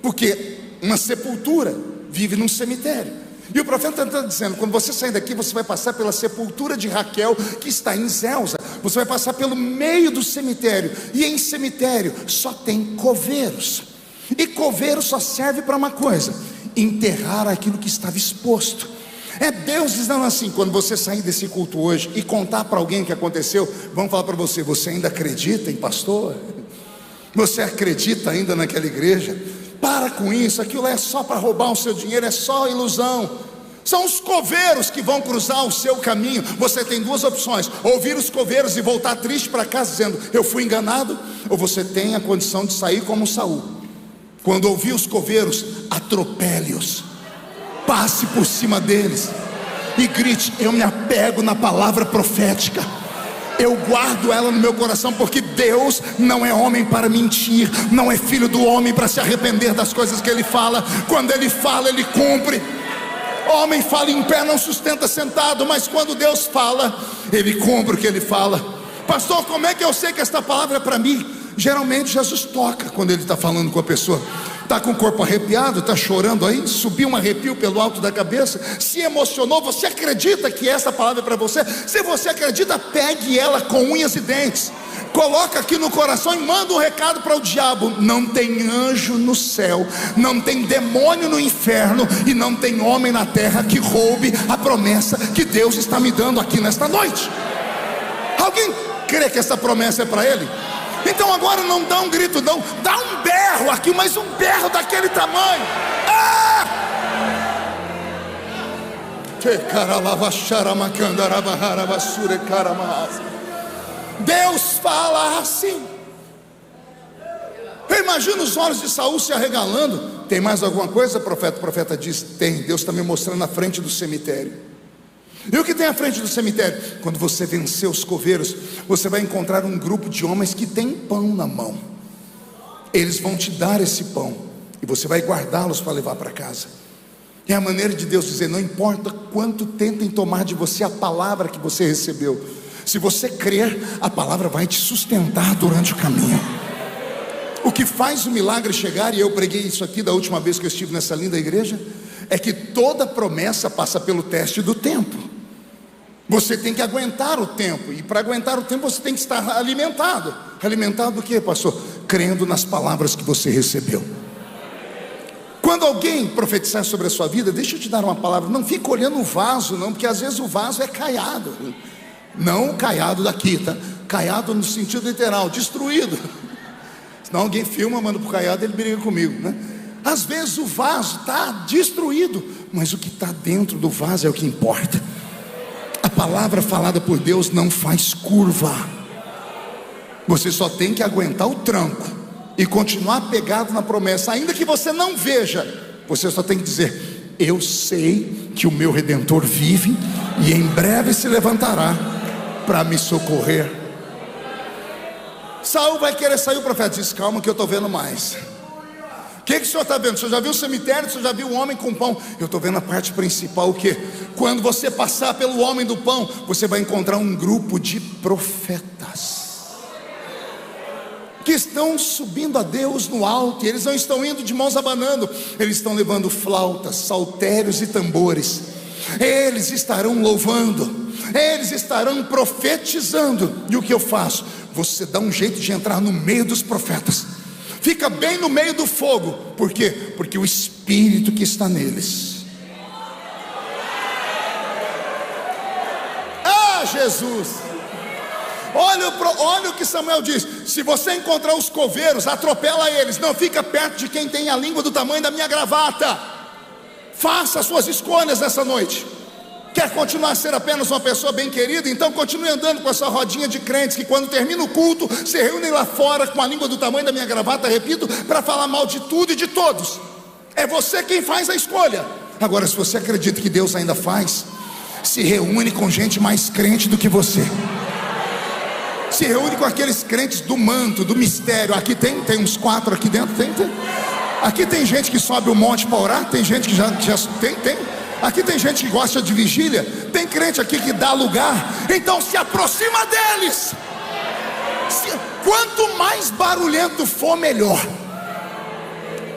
porque uma sepultura vive num cemitério. E o profeta está dizendo, quando você sair daqui, você vai passar pela sepultura de Raquel, que está em Zelza. Você vai passar pelo meio do cemitério, e em cemitério só tem coveiros, e coveiro só serve para uma coisa, enterrar aquilo que estava exposto. É Deus dizendo assim, quando você sair desse culto hoje e contar para alguém o que aconteceu, vão falar para você, você ainda acredita em pastor? Você acredita ainda naquela igreja? Para com isso, aquilo é só para roubar o seu dinheiro, é só ilusão. São os coveiros que vão cruzar o seu caminho. Você tem 2 opções, ouvir os coveiros e voltar triste para casa dizendo, eu fui enganado, ou você tem a condição de sair como Saul. Quando ouvir os coveiros, atropele-os, passe por cima deles e grite, eu me apego na palavra profética, eu guardo ela no meu coração, porque Deus não é homem para mentir, não é filho do homem para se arrepender das coisas que ele fala. Quando ele fala, ele cumpre. Homem fala em pé, não sustenta sentado, mas quando Deus fala, ele cumpre o que ele fala. Pastor, como é que eu sei que esta palavra é para mim? Geralmente Jesus toca quando ele está falando com a pessoa. Está com o corpo arrepiado, está chorando aí, subiu um arrepio pelo alto da cabeça, se emocionou, você acredita que essa palavra é para você? Se você acredita, pegue ela com unhas e dentes, coloca aqui no coração e manda um recado para o diabo. Não tem anjo no céu, não tem demônio no inferno, e não tem homem na terra que roube a promessa que Deus está me dando aqui nesta noite. Alguém crê que essa promessa é para ele? Então agora não dá um grito não, dá um berro aqui, mas um berro daquele tamanho. Deus fala assim. Eu imagino os olhos de Saul se arregalando. Tem mais alguma coisa, profeta? O profeta diz, tem. Deus está me mostrando na frente do cemitério. E o que tem à frente do cemitério? Quando você vencer os coveiros, você vai encontrar um grupo de homens que tem pão na mão. Eles vão te dar esse pão, e você vai guardá-los para levar para casa. É a maneira de Deus dizer: não importa quanto tentem tomar de você a palavra que você recebeu, se você crer, a palavra vai te sustentar durante o caminho. O que faz o milagre chegar, e eu preguei isso aqui da última vez que eu estive nessa linda igreja, é que toda promessa passa pelo teste do tempo. Você tem que aguentar o tempo, e para aguentar o tempo você tem que estar alimentado. Alimentado do que, pastor? Crendo nas palavras que você recebeu. Quando alguém profetizar sobre a sua vida, deixa eu te dar uma palavra. Não fica olhando o vaso não, porque às vezes o vaso é caiado. Não o caiado daqui, tá? Caiado no sentido literal, destruído. Senão alguém filma, manda pro caiado, ele briga comigo, né? Às vezes o vaso está destruído, mas o que está dentro do vaso é o que importa. A palavra falada por Deus não faz curva. Você só tem que aguentar o tranco e continuar pegado na promessa. Ainda que você não veja, você só tem que dizer: eu sei que o meu Redentor vive e em breve se levantará para me socorrer. Saul vai querer sair, o profeta diz: calma que eu estou vendo mais. O que o senhor está vendo? O senhor já viu o cemitério? O senhor já viu o homem com pão? Eu estou vendo a parte principal. O que? Quando você passar pelo homem do pão, você vai encontrar um grupo de profetas que estão subindo a Deus no alto, e eles não estão indo de mãos abanando, eles estão levando flautas, saltérios e tambores. Eles estarão louvando, eles estarão profetizando. E o que eu faço? Você dá um jeito de entrar no meio dos profetas, fica bem no meio do fogo. Por quê? Porque o Espírito que está neles. Ah, Jesus! Olha o que Samuel diz: se você encontrar os coveiros, atropela eles. Não fica perto de quem tem a língua do tamanho da minha gravata. Faça as suas escolhas nessa noite. Quer continuar a ser apenas uma pessoa bem querida? Então continue andando com a sua rodinha de crentes, que quando termina o culto, se reúnem lá fora com a língua do tamanho da minha gravata, repito, para falar mal de tudo e de todos. É você quem faz a escolha. Agora, se você acredita que Deus ainda faz, se reúne com gente mais crente do que você. Se reúne com aqueles crentes do manto, do mistério. Aqui tem uns 4 aqui dentro, tem. Aqui tem gente que sobe o monte para orar, tem gente que já tem. Aqui tem gente que gosta de vigília, tem crente aqui que dá lugar. Então se aproxima deles. Quanto mais barulhento for, melhor.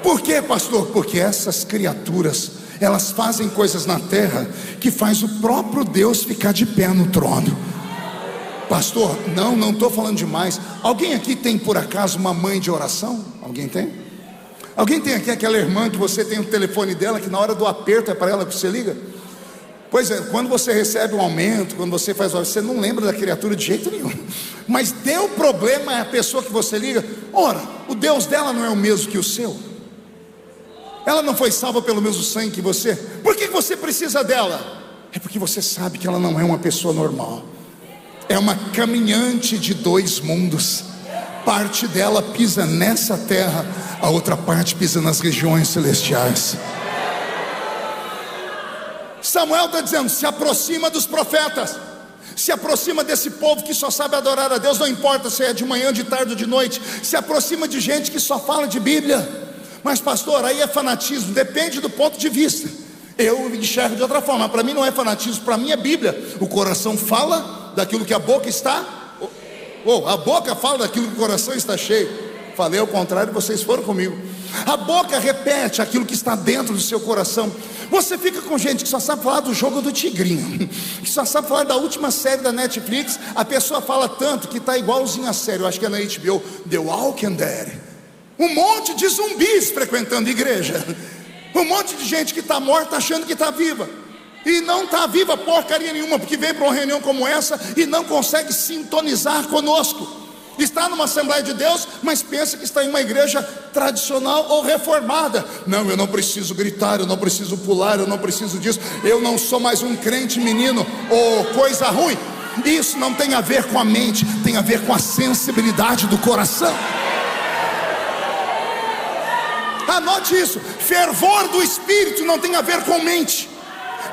Por quê, pastor? Porque essas criaturas, elas fazem coisas na terra que faz o próprio Deus ficar de pé no trono. Pastor, não estou falando demais. Alguém aqui tem por acaso uma mãe de oração? Alguém tem? Alguém tem aqui aquela irmã que você tem o telefone dela, que na hora do aperto é para ela que você liga? Pois é, quando você recebe um aumento, quando você faz oração, você não lembra da criatura de jeito nenhum. Mas deu problema é a pessoa que você liga. Ora, o Deus dela não é o mesmo que o seu. Ela não foi salva pelo mesmo sangue que você. Por que você precisa dela? É porque você sabe que ela não é uma pessoa normal. É uma caminhante de 2 mundos. Parte dela pisa nessa terra, a outra parte pisa nas regiões celestiais. Samuel está dizendo: se aproxima dos profetas, se aproxima desse povo que só sabe adorar a Deus, não importa se é de manhã, de tarde ou de noite. Se aproxima de gente que só fala de Bíblia. Mas pastor, aí é fanatismo. Depende do ponto de vista. Eu enxergo de outra forma. Para mim não é fanatismo, para mim é Bíblia. O coração fala daquilo que a boca está. A boca fala daquilo que o coração está cheio. Falei ao contrário, vocês foram comigo. A boca repete aquilo que está dentro do seu coração. Você fica com gente que só sabe falar do jogo do tigrinho, que só sabe falar da última série da Netflix. A pessoa fala tanto que está igualzinho a série. Eu acho que é na HBO, The Walking Dead. Um monte de zumbis frequentando igreja. Um monte de gente que está morta achando que está viva. E não está viva porcaria nenhuma, porque vem para uma reunião como essa e não consegue sintonizar conosco. Está numa Assembleia de Deus, mas pensa que está em uma igreja tradicional ou reformada. Não, eu não preciso gritar, eu não preciso pular, eu não preciso disso. Eu não sou mais um crente menino ou coisa ruim. Isso não tem a ver com a mente, tem a ver com a sensibilidade do coração. Anote isso: fervor do Espírito não tem a ver com mente,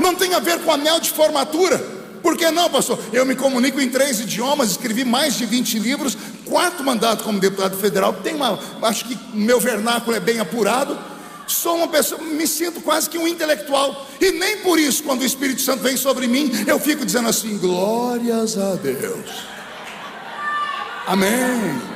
não tem a ver com anel de formatura. Por que não, pastor? Eu me comunico em 3 idiomas, escrevi mais de 20 livros, 4º mandato como deputado federal. Acho que meu vernáculo é bem apurado. Sou uma pessoa, me sinto quase que um intelectual. E nem por isso, quando o Espírito Santo vem sobre mim, eu fico dizendo assim: glórias a Deus, amém.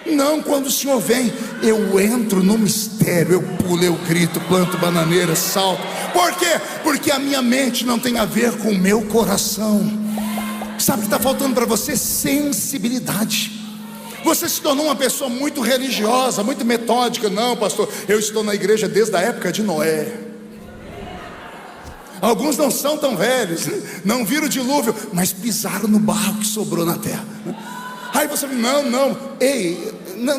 Não, quando o Senhor vem, eu entro no mistério, eu pulo, eu grito, planto bananeira, salto. Por quê? Porque a minha mente não tem a ver com o meu coração. Sabe o que está faltando para você? Sensibilidade. Você se tornou uma pessoa muito religiosa, muito metódica. Não, pastor, eu estou na igreja desde a época de Noé. Alguns não são tão velhos, não viram o dilúvio, mas pisaram no barro que sobrou na terra. Aí você fala: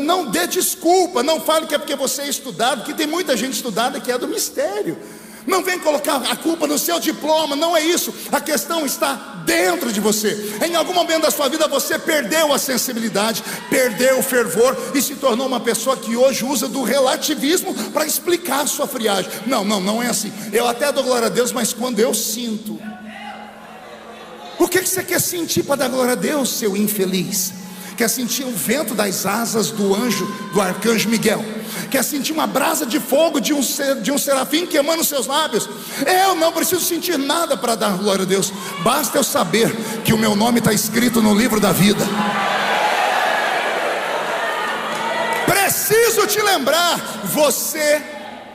não dê desculpa, não fale que é porque você é estudado, que tem muita gente estudada que é do mistério. Não vem colocar a culpa no seu diploma, não é isso. A questão está dentro de você. Em algum momento da sua vida você perdeu a sensibilidade, perdeu o fervor e se tornou uma pessoa que hoje usa do relativismo para explicar a sua friagem. Não é assim. Eu até dou glória a Deus, mas quando eu sinto. O que você quer sentir para dar glória a Deus, seu infeliz? Quer sentir o vento das asas do anjo, do arcanjo Miguel? Quer sentir uma brasa de fogo de um serafim queimando os seus lábios? Eu não preciso sentir nada para dar glória a Deus. Basta eu saber que o meu nome está escrito no livro da vida. Preciso te lembrar: você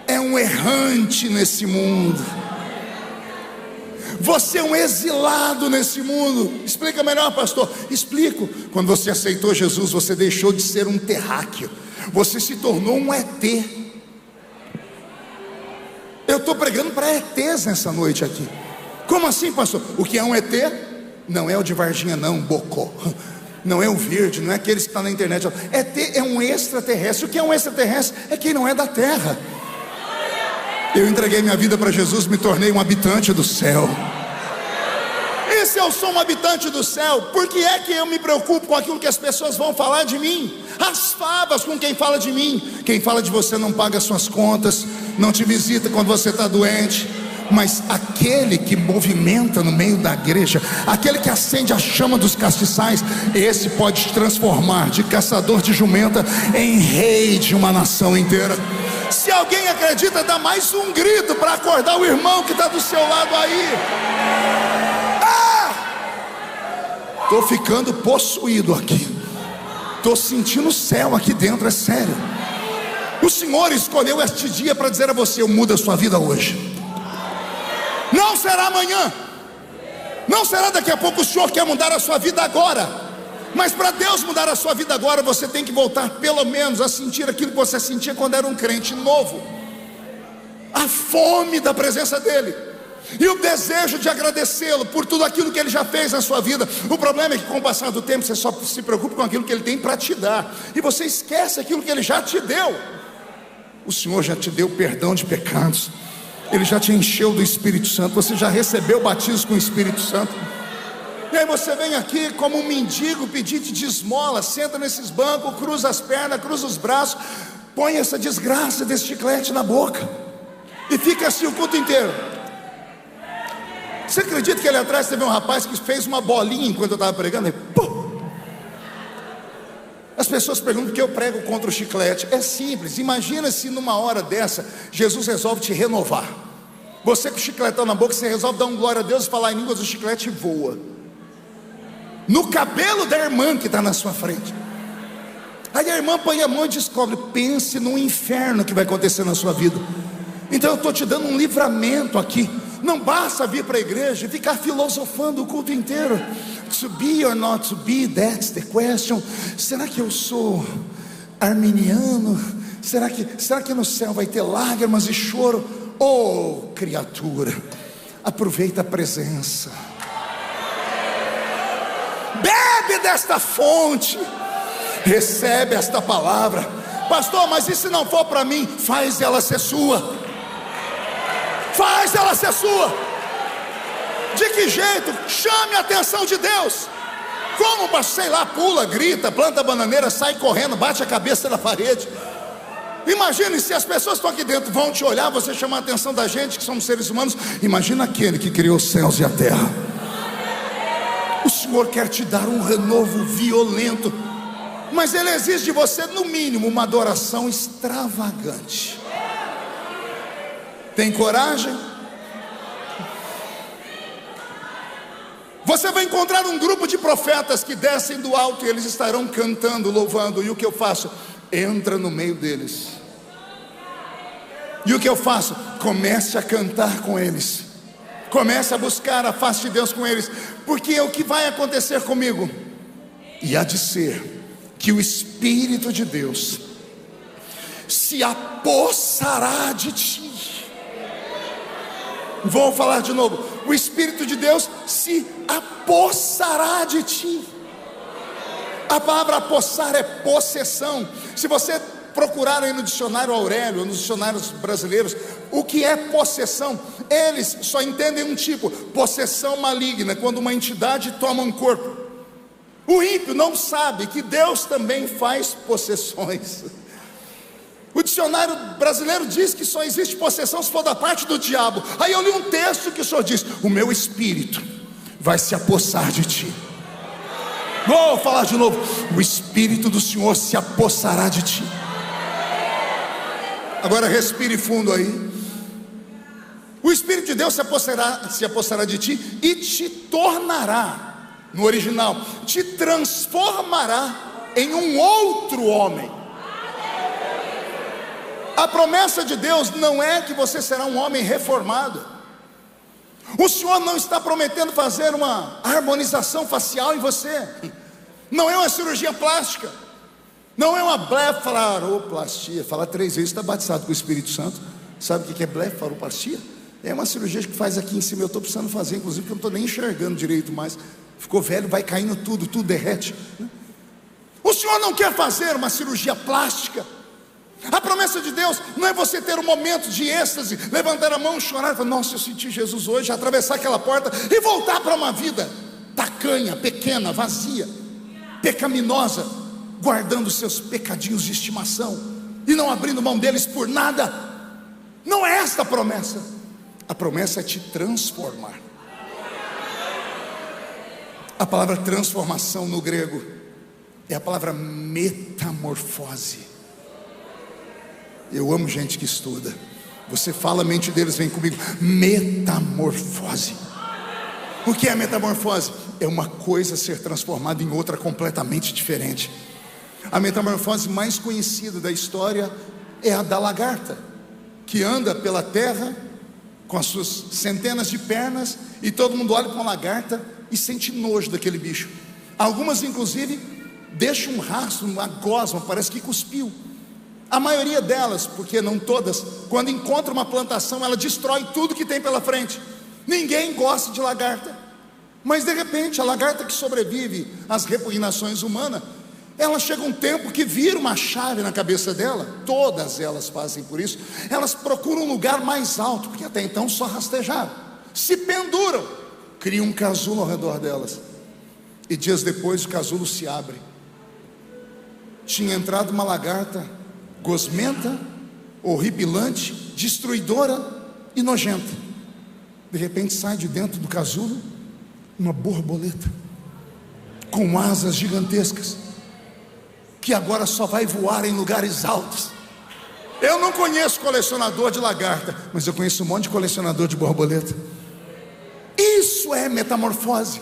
é um errante nesse mundo. Você é um exilado nesse mundo. Explica melhor, pastor. Explico. Quando você aceitou Jesus, você deixou de ser um terráqueo, você se tornou um ET. Eu estou pregando para ETs nessa noite aqui. Como assim, pastor? O que é um ET? Não é o de Varginha não, Bocó. Não é o verde, não é aqueles que estão na internet. ET é um extraterrestre. O que é um extraterrestre? É quem não é da terra. Eu entreguei minha vida para Jesus, me tornei um habitante do céu. E se eu sou um habitante do céu, por que é que eu me preocupo com aquilo que as pessoas vão falar de mim? As favas com quem fala de mim. Quem fala de você não paga suas contas, não te visita quando você está doente. Mas aquele que movimenta no meio da igreja, aquele que acende a chama dos castiçais, esse pode te transformar de caçador de jumenta em rei de uma nação inteira. Se alguém acredita, dá mais um grito para acordar o irmão que está do seu lado aí. Estou ficando possuído aqui. Estou sentindo o céu aqui dentro, é sério. O Senhor escolheu este dia para dizer a você: eu mudo a sua vida hoje. Não será amanhã, não será daqui a pouco. O Senhor quer mudar a sua vida agora. Mas para Deus mudar a sua vida agora, você tem que voltar pelo menos a sentir aquilo que você sentia quando era um crente novo. A fome da presença dEle e o desejo de agradecê-lo por tudo aquilo que Ele já fez na sua vida. O problema é que com o passar do tempo você só se preocupa com aquilo que Ele tem para te dar, e você esquece aquilo que Ele já te deu. O Senhor já te deu perdão de pecados, Ele já te encheu do Espírito Santo, você já recebeu o batismo com o Espírito Santo. E aí você vem aqui como um mendigo pedir de esmola, senta nesses bancos, cruza as pernas, cruza os braços, põe essa desgraça desse chiclete na boca e fica assim o culto inteiro. Você acredita que ali atrás teve um rapaz que fez uma bolinha enquanto eu estava pregando? E, pum! As pessoas perguntam por que eu prego contra o chiclete. É simples. Imagina se numa hora dessa Jesus resolve te renovar. Você com o chicletão na boca, você resolve dar um glória a Deus e falar em línguas, o chiclete voa no cabelo da irmã que está na sua frente. Aí a irmã põe a mão e descobre. Pense no inferno que vai acontecer na sua vida. Então eu estou te dando um livramento aqui. Não basta vir para a igreja e ficar filosofando o culto inteiro. To be or not to be, that's the question. Será que eu sou arminiano? Será que no céu vai ter lágrimas e choro? Oh, criatura, aproveita a presença. Bebe desta fonte. Recebe esta palavra. Pastor, mas e se não for para mim? Faz ela ser sua. Faz ela ser sua. De que jeito? Chame a atenção de Deus. Como, pastor? Sei lá, pula, grita, planta bananeira, sai correndo, bate a cabeça na parede. Imagine se as pessoas que estão aqui dentro vão te olhar, você chamar a atenção da gente, que somos seres humanos. Imagina aquele que criou os céus e a terra. O Senhor quer te dar um renovo violento, mas Ele exige de você no mínimo uma adoração extravagante. Tem coragem? Você vai encontrar um grupo de profetas que descem do alto e eles estarão cantando, louvando. E o que eu faço? Entra no meio deles. E o que eu faço? Comece a cantar com eles. Comece a buscar a face de Deus com eles. Porque o que vai acontecer comigo? E há de ser que o Espírito de Deus se apossará de ti. Vou falar de novo. O Espírito de Deus se apossará de ti. A palavra apossar é possessão. Se você procurar aí no dicionário Aurélio, nos dicionários brasileiros, o que é possessão? Eles só entendem um tipo: possessão maligna, quando uma entidade toma um corpo. O ímpio não sabe que Deus também faz possessões. O dicionário brasileiro diz que só existe possessão se for da parte do diabo. Aí eu li um texto que o Senhor diz: o meu espírito vai se apossar de ti. Vou falar de novo: o Espírito do Senhor se apossará de ti. Agora respire fundo aí. O Espírito de Deus se apossará de ti e te tornará, no original, te transformará em um outro homem. A promessa de Deus não é que você será um homem reformado. O Senhor não está prometendo fazer uma harmonização facial em você. Não é uma cirurgia plástica. Não é uma blefaroplastia. Falar 3 vezes, está batizado com o Espírito Santo. Sabe o que é blefaroplastia? É uma cirurgia que faz aqui em cima. Eu estou precisando fazer, inclusive, porque eu não estou nem enxergando direito mais. Ficou velho, vai caindo tudo derrete. O Senhor não quer fazer uma cirurgia plástica. A promessa de Deus não é você ter um momento de êxtase, levantar a mão, chorar e falar: nossa, eu senti Jesus hoje, atravessar aquela porta e voltar para uma vida tacanha, pequena, vazia, pecaminosa, guardando seus pecadinhos de estimação e não abrindo mão deles por nada. Não é esta a promessa. A promessa é te transformar. A palavra transformação no grego é a palavra metamorfose. Eu amo gente que estuda. Você fala, a mente deles vem comigo. Metamorfose. O que é metamorfose? É uma coisa ser transformada em outra completamente diferente. A metamorfose mais conhecida da história é a da lagarta, que anda pela terra com as suas centenas de pernas, e todo mundo olha para uma lagarta e sente nojo daquele bicho. Algumas inclusive deixam um rastro, uma gosma, parece que cuspiu. A maioria delas, porque não todas, quando encontra uma plantação, ela destrói tudo que tem pela frente. Ninguém gosta de lagarta. Mas de repente, a lagarta que sobrevive às repugnações humanas, ela chega um tempo que vira uma chave na cabeça dela. Todas elas fazem por isso. Elas procuram um lugar mais alto, porque até então só rastejaram. Se penduram, criam um casulo ao redor delas. E dias depois o casulo se abre. Tinha entrado uma lagarta gosmenta, horripilante, destruidora e nojenta. De repente sai de dentro do casulo uma borboleta com asas gigantescas, que agora só vai voar em lugares altos. Eu não conheço colecionador de lagarta, mas eu conheço um monte de colecionador de borboleta. Isso é metamorfose.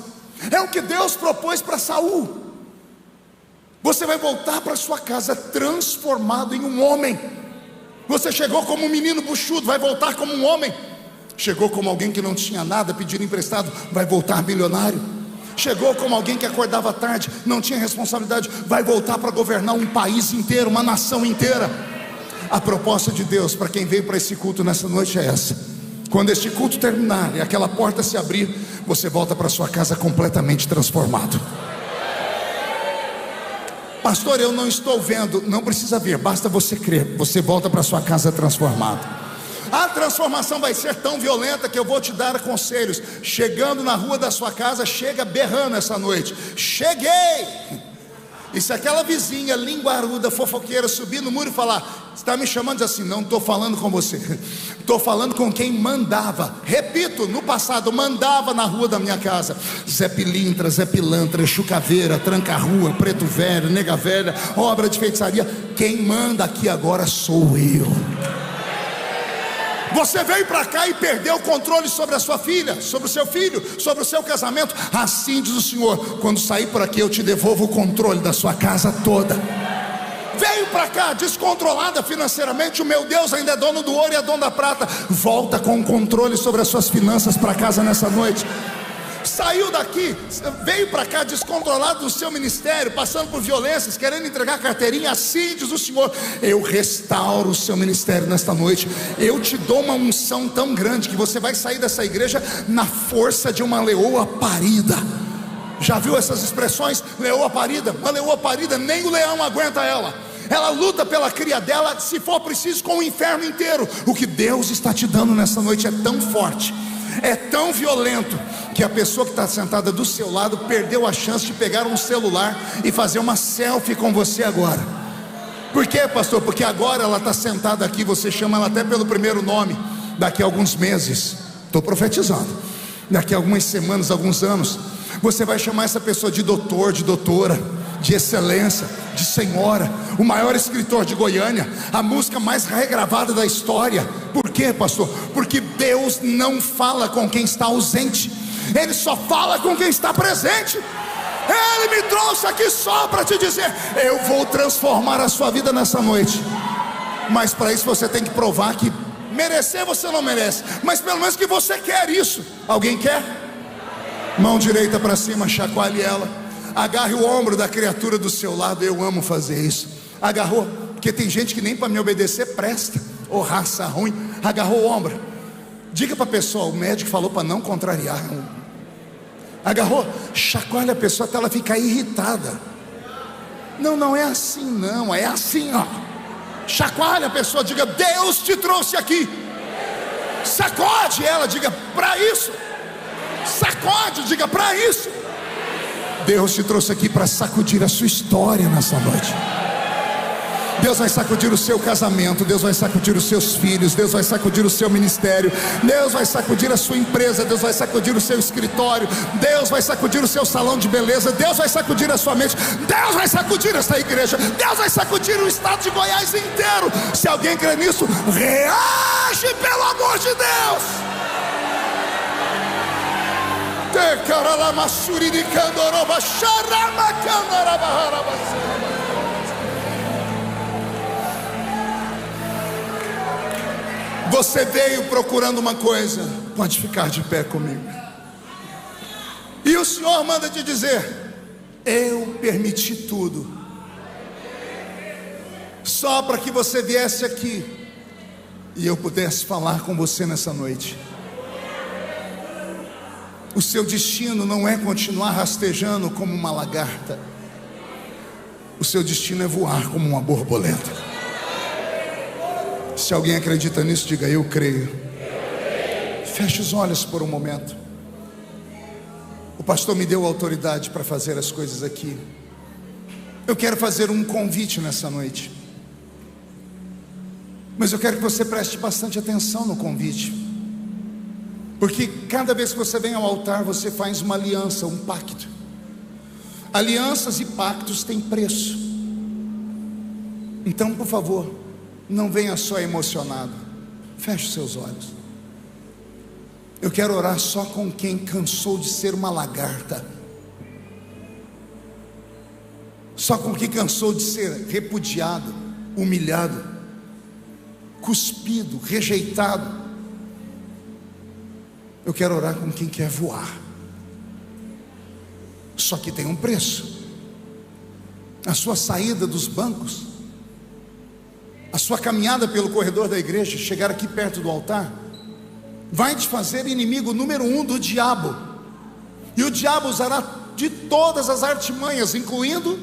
É o que Deus propôs para Saul. Você vai voltar para sua casa transformado em um homem. Você chegou como um menino buchudo, vai voltar como um homem. Chegou como alguém que não tinha nada, pedindo emprestado, vai voltar milionário. Chegou como alguém que acordava tarde, não tinha responsabilidade, vai voltar para governar um país inteiro, uma nação inteira. A proposta de Deus para quem veio para esse culto nessa noite é essa: quando este culto terminar e aquela porta se abrir, você volta para sua casa completamente transformado. Pastor, eu não estou vendo. Não precisa ver, basta você crer. Você volta para sua casa transformado. A transformação vai ser tão violenta que eu vou te dar conselhos. Chegando na rua da sua casa, chega berrando essa noite: cheguei! E se aquela vizinha linguaruda, fofoqueira, subir no muro e falar: está me chamando assim? Não estou falando com você, estou falando com quem mandava. Repito, no passado mandava na rua da minha casa: Zé Pilintra, Zé Pilantra, Chucaveira, Tranca-Rua, Preto Velho, Nega Velha, obra de feitiçaria. Quem manda aqui agora sou eu. Você veio para cá e perdeu o controle sobre a sua filha, sobre o seu filho, sobre o seu casamento. Assim diz o Senhor: quando sair por aqui, eu te devolvo o controle da sua casa toda. Veio para cá descontrolada financeiramente, o meu Deus ainda é dono do ouro e é dono da prata. Volta com o controle sobre as suas finanças para casa nessa noite. Saiu daqui, veio para cá descontrolado do seu ministério, passando por violências, querendo entregar carteirinha. Assim diz o Senhor: eu restauro o seu ministério nesta noite. Eu te dou uma unção tão grande que você vai sair dessa igreja na força de uma leoa parida. Já viu essas expressões? Leoa parida. Uma leoa parida, nem o leão aguenta ela. Ela luta pela cria dela, se for preciso, com o inferno inteiro. O que Deus está te dando nessa noite é tão forte, é tão violento, que a pessoa que está sentada do seu lado perdeu a chance de pegar um celular e fazer uma selfie com você agora. Por quê, pastor? Porque agora ela está sentada aqui, você chama ela até pelo primeiro nome. Daqui a alguns meses, estou profetizando, daqui a algumas semanas, alguns anos, você vai chamar essa pessoa de doutor, de doutora, de excelência, de senhora, o maior escritor de Goiânia, a música mais regravada da história. Por quê, pastor? Porque Deus não fala com quem está ausente, Ele só fala com quem está presente. Ele me trouxe aqui só para te dizer: eu vou transformar a sua vida nessa noite. Mas para isso você tem que provar que merecer você não merece, mas pelo menos que você quer isso. Alguém quer? Mão direita para cima, chacoalhe ela. Agarre o ombro da criatura do seu lado. Eu amo fazer isso. Agarrou, porque tem gente que nem para me obedecer presta, ou raça ruim. Agarrou o ombro. Diga para a pessoa: o médico falou para não contrariar. Agarrou, chacoalha a pessoa até ela ficar irritada. Não é assim não, é assim, ó. Chacoalha a pessoa, diga: Deus te trouxe aqui. Sacode ela, diga: para isso. Sacode, diga: para isso. Deus te trouxe aqui para sacudir a sua história nessa noite. Deus vai sacudir o seu casamento, Deus vai sacudir os seus filhos, Deus vai sacudir o seu ministério, Deus vai sacudir a sua empresa, Deus vai sacudir o seu escritório, Deus vai sacudir o seu salão de beleza, Deus vai sacudir a sua mente, Deus vai sacudir essa igreja, Deus vai sacudir o estado de Goiás inteiro. Se alguém crê nisso, reage, pelo amor de Deus. Você veio procurando uma coisa, pode ficar de pé comigo. E o Senhor manda te dizer: eu permiti tudo, só para que você viesse aqui e eu pudesse falar com você nessa noite. O seu destino não é continuar rastejando como uma lagarta. O seu destino é voar como uma borboleta. Se alguém acredita nisso, diga: eu creio. Feche os olhos por um momento. O pastor me deu autoridade para fazer as coisas aqui. Eu quero fazer um convite nessa noite, mas eu quero que você preste bastante atenção no convite, porque cada vez que você vem ao altar, você faz uma aliança, um pacto. Alianças e pactos têm preço. Então, por favor, não venha só emocionado. Feche os seus olhos. Eu quero orar só com quem cansou de ser uma lagarta, só com quem cansou de ser repudiado, humilhado, cuspido, rejeitado. Eu quero orar com quem quer voar. Só que tem um preço. A sua saída dos bancos, a sua caminhada pelo corredor da igreja, chegar aqui perto do altar, vai te fazer inimigo número 1 do diabo. E o diabo usará de todas as artimanhas, incluindo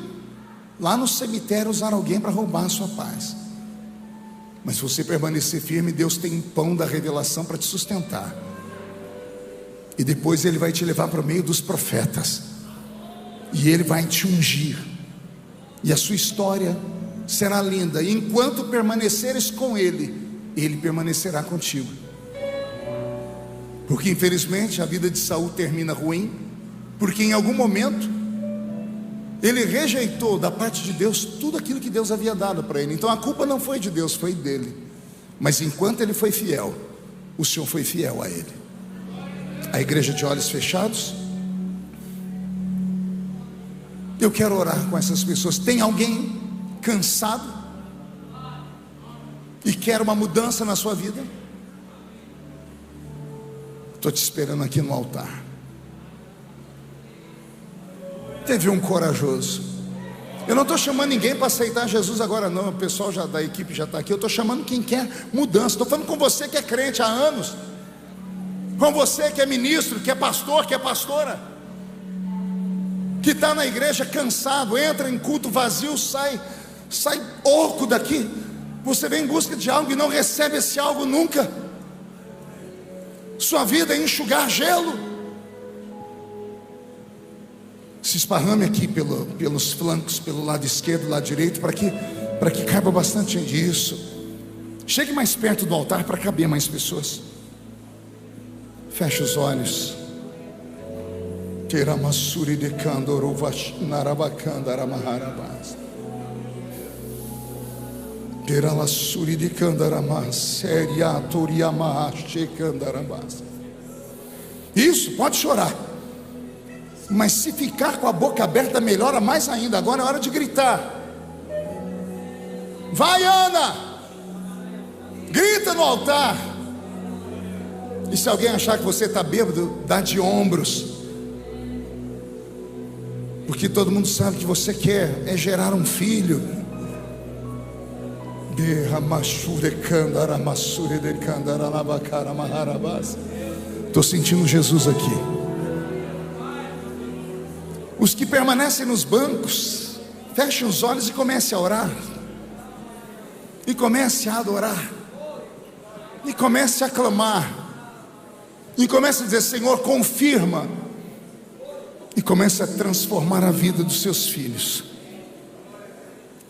lá no cemitério usar alguém para roubar a sua paz. Mas se você permanecer firme, Deus tem um pão da revelação para te sustentar. E depois Ele vai te levar para o meio dos profetas, e Ele vai te ungir, e a sua história será linda. E enquanto permaneceres com Ele, Ele permanecerá contigo. Porque infelizmente a vida de Saul termina ruim, porque em algum momento ele rejeitou da parte de Deus tudo aquilo que Deus havia dado para ele. Então a culpa não foi de Deus, foi dele. Mas enquanto ele foi fiel, o Senhor foi fiel a ele. A igreja de olhos fechados. Eu quero orar com essas pessoas. Tem alguém cansado e quer uma mudança na sua vida? Estou te esperando aqui no altar. Teve um corajoso. Eu não estou chamando ninguém para aceitar Jesus agora não. O pessoal da equipe já está aqui. Eu estou chamando quem quer mudança. Estou falando com você que é crente há anos, com você que é ministro, que é pastor, que é pastora, que está na igreja cansado, entra em culto vazio, sai oco daqui. Você vem em busca de algo e não recebe esse algo nunca. Sua vida é enxugar gelo. Se esparrame aqui pelos flancos, pelo lado esquerdo, lado direito, para que caiba bastante gente. Isso. Chegue mais perto do altar para caber mais pessoas. Feche os olhos. Teramassuri de Candoro Vashnarabacandara Maharabas. Teralassuri de Candaramas, Seriatoriamah Checandarabas. Isso, pode chorar. Mas se ficar com a boca aberta, melhora mais ainda. Agora é hora de gritar. Vai, Ana! Grita no altar. E se alguém achar que você está bêbado, dá de ombros. Porque todo mundo sabe que você quer é gerar um filho. Estou sentindo Jesus aqui. Os que permanecem nos bancos, fechem os olhos e comece a orar. E comece a adorar. E comece a clamar. E comece a dizer: Senhor, confirma. E comece a transformar a vida dos seus filhos.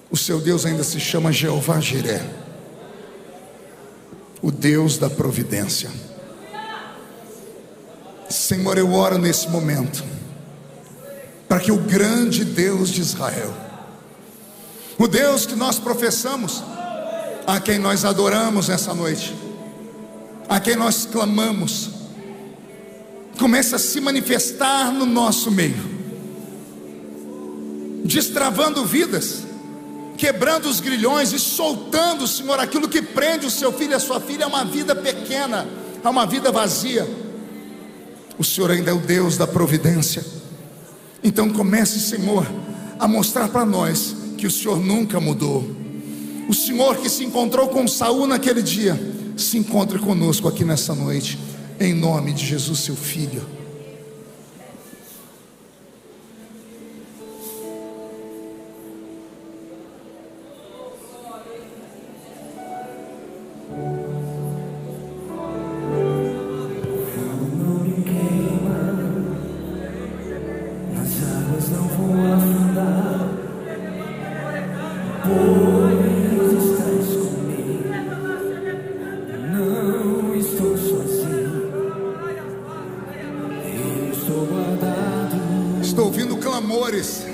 O seu Deus ainda se chama Jeová Jiré, o Deus da providência. Senhor, eu oro nesse momento para que o grande Deus de Israel, o Deus que nós professamos, a quem nós adoramos nessa noite, a quem nós clamamos, comece a se manifestar no nosso meio, destravando vidas, quebrando os grilhões e soltando, Senhor, aquilo que prende o seu filho e a sua filha a uma vida pequena, a uma vida vazia. O Senhor ainda é o Deus da providência. Então comece, Senhor, a mostrar para nós que o Senhor nunca mudou. O Senhor que se encontrou com Saul naquele dia, se encontre conosco aqui nessa noite, em nome de Jesus, seu Filho. Estou ouvindo clamores.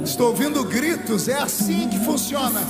Estou ouvindo gritos. É assim que funciona.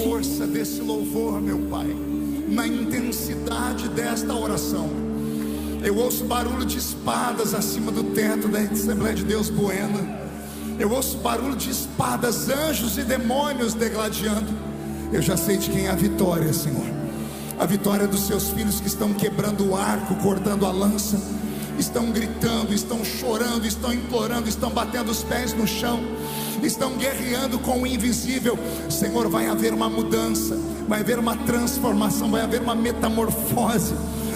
força desse louvor, meu Pai, na intensidade desta oração. Eu ouço barulho de espadas acima do teto da Assembleia de Deus Buena. Eu ouço barulho de espadas, anjos e demônios degladiando. Eu já sei de quem é a vitória, Senhor. A vitória dos seus filhos que estão quebrando o arco, cortando a lança, estão gritando, estão chorando, estão implorando, estão batendo os pés no chão, estão guerreando com o invisível. Senhor, vai haver uma mudança, vai haver uma transformação, vai haver uma metamorfose.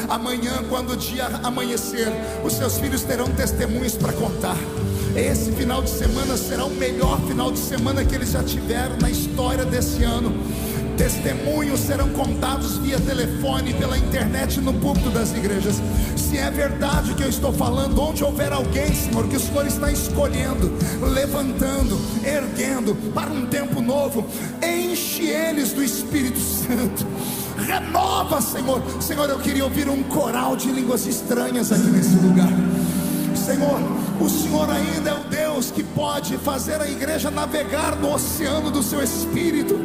Amanhã, quando o dia amanhecer, os seus filhos terão testemunhos para contar. Esse final de semana será o melhor final de semana que eles já tiveram na história desse ano. Testemunhos serão contados via telefone, pela internet, no púlpito das igrejas. Se é verdade o que eu estou falando, onde houver alguém, Senhor, que o Senhor está escolhendo, levantando, erguendo para um tempo novo, enche eles do Espírito Santo. Renova, Senhor. Senhor, eu queria ouvir um coral de línguas estranhas aqui nesse lugar. Senhor, o Senhor ainda é o Deus que pode fazer a igreja navegar no oceano do seu Espírito.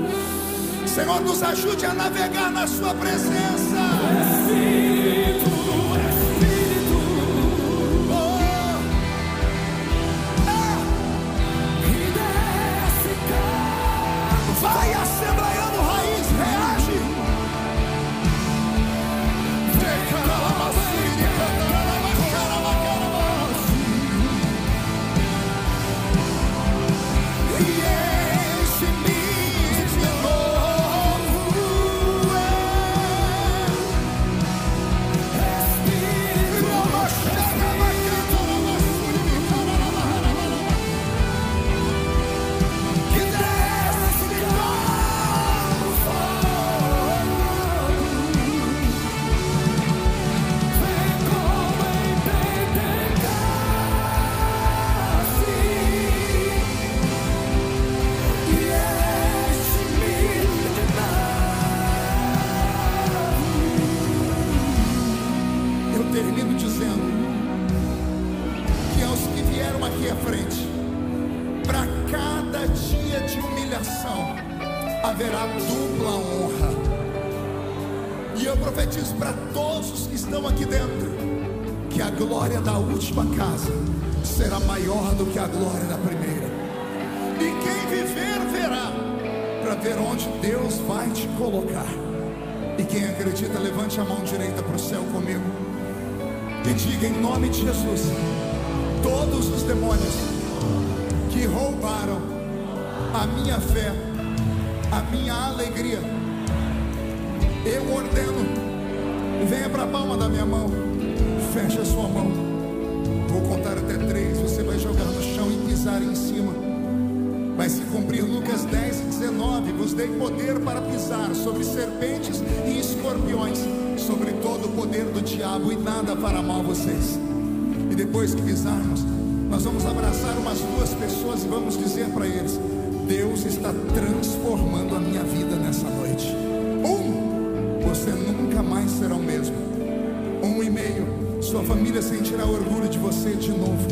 Senhor, nos ajude a navegar na sua presença. Espírito, Espírito, e desce cá. Vai, assembleiano raiz, reage. Termino dizendo que aos que vieram aqui à frente, para cada dia de humilhação haverá dupla honra. E eu profetizo para todos os que estão aqui dentro, que a glória da última casa será maior do que a glória da primeira. E quem viver verá, para ver onde Deus vai te colocar. E quem acredita, levante a mão direita para o céu comigo e diga em nome de Jesus: todos os demônios que roubaram a minha fé, a minha alegria, eu ordeno, venha para a palma da minha mão, feche a sua mão, vou contar até 3, você vai jogar no chão e pisar em cima. Vai se cumprir Lucas 10:19, vos dei poder para pisar sobre serpentes e escorpiões, sobre todo o poder do diabo, e nada fará mal a vocês. E depois que pisarmos, nós vamos abraçar umas 2 pessoas e vamos dizer para eles: Deus está transformando a minha vida nessa noite. 1, você nunca mais será o mesmo. 1,5, sua família sentirá orgulho de você de novo.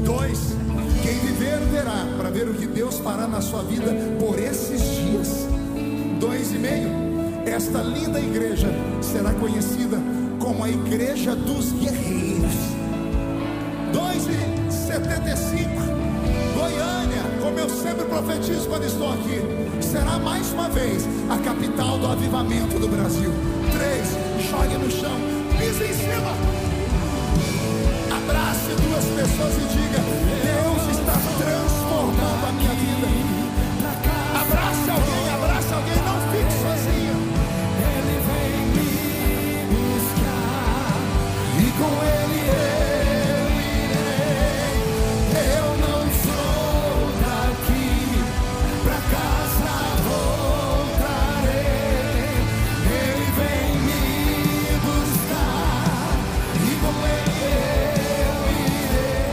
2, quem viver verá, para ver o que Deus fará na sua vida por esses dias. 2,5, esta linda igreja será conhecida como a igreja dos guerreiros. 2,75, Goiânia, como eu sempre profetizo quando estou aqui, será mais uma vez a capital do avivamento do Brasil. 3, jogue no chão, pise em cima, abrace 2 pessoas e diga: Deus está transformando a minha vida. Abrace alguém, não fique sozinho. Ele vem me buscar e com ele eu irei. Eu não sou daqui, pra casa voltarei. Ele vem me buscar e com ele eu irei.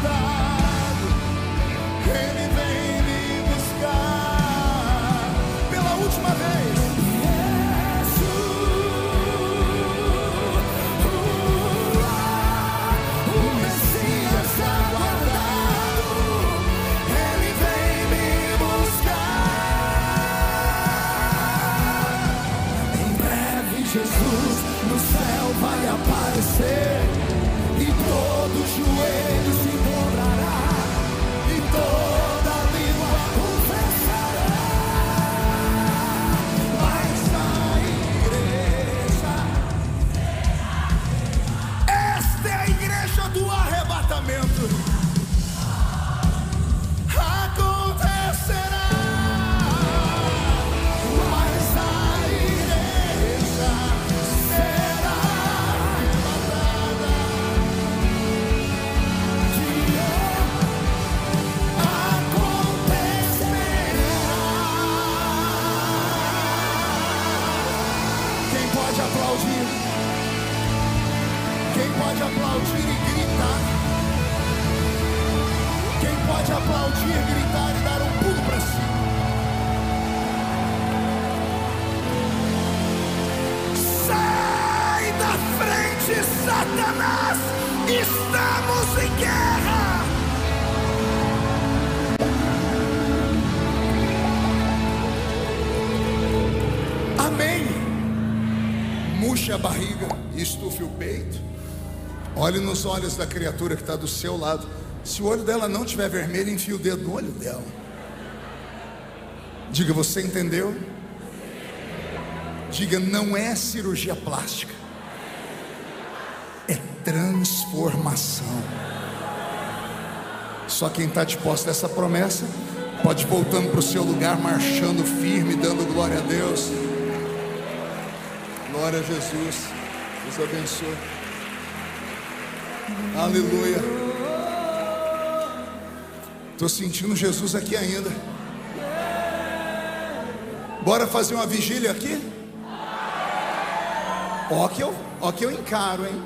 guardado, Ele vem me buscar. Pela última vez, o Messias aguardado, Ele vem me buscar. Em breve Jesus no céu vai aparecer, e todo joelho se dobrará, e toda língua confessará. Mas a igreja, esta é a igreja do arrebatamento, acontecerá. Mas a igreja será arrebatada. Quem pode aplaudir? Quem pode aplaudir e gritar? Quem pode aplaudir, gritar e dar um pulo para cima? Sai da frente, Satanás! Estamos em guerra! Amém. Murche a barriga e estufe o peito. Olhe nos olhos da criatura que está do seu lado. Se o olho dela não estiver vermelho, enfie o dedo no olho dela. Diga: você entendeu? Diga: não é cirurgia plástica, é transformação. Só quem está disposto a essa promessa pode ir voltando para o seu lugar, marchando firme, dando glória a Deus. Glória a Jesus. Deus abençoe. Aleluia. Estou sentindo Jesus aqui ainda. Bora fazer uma vigília aqui? Ó que eu encaro, hein?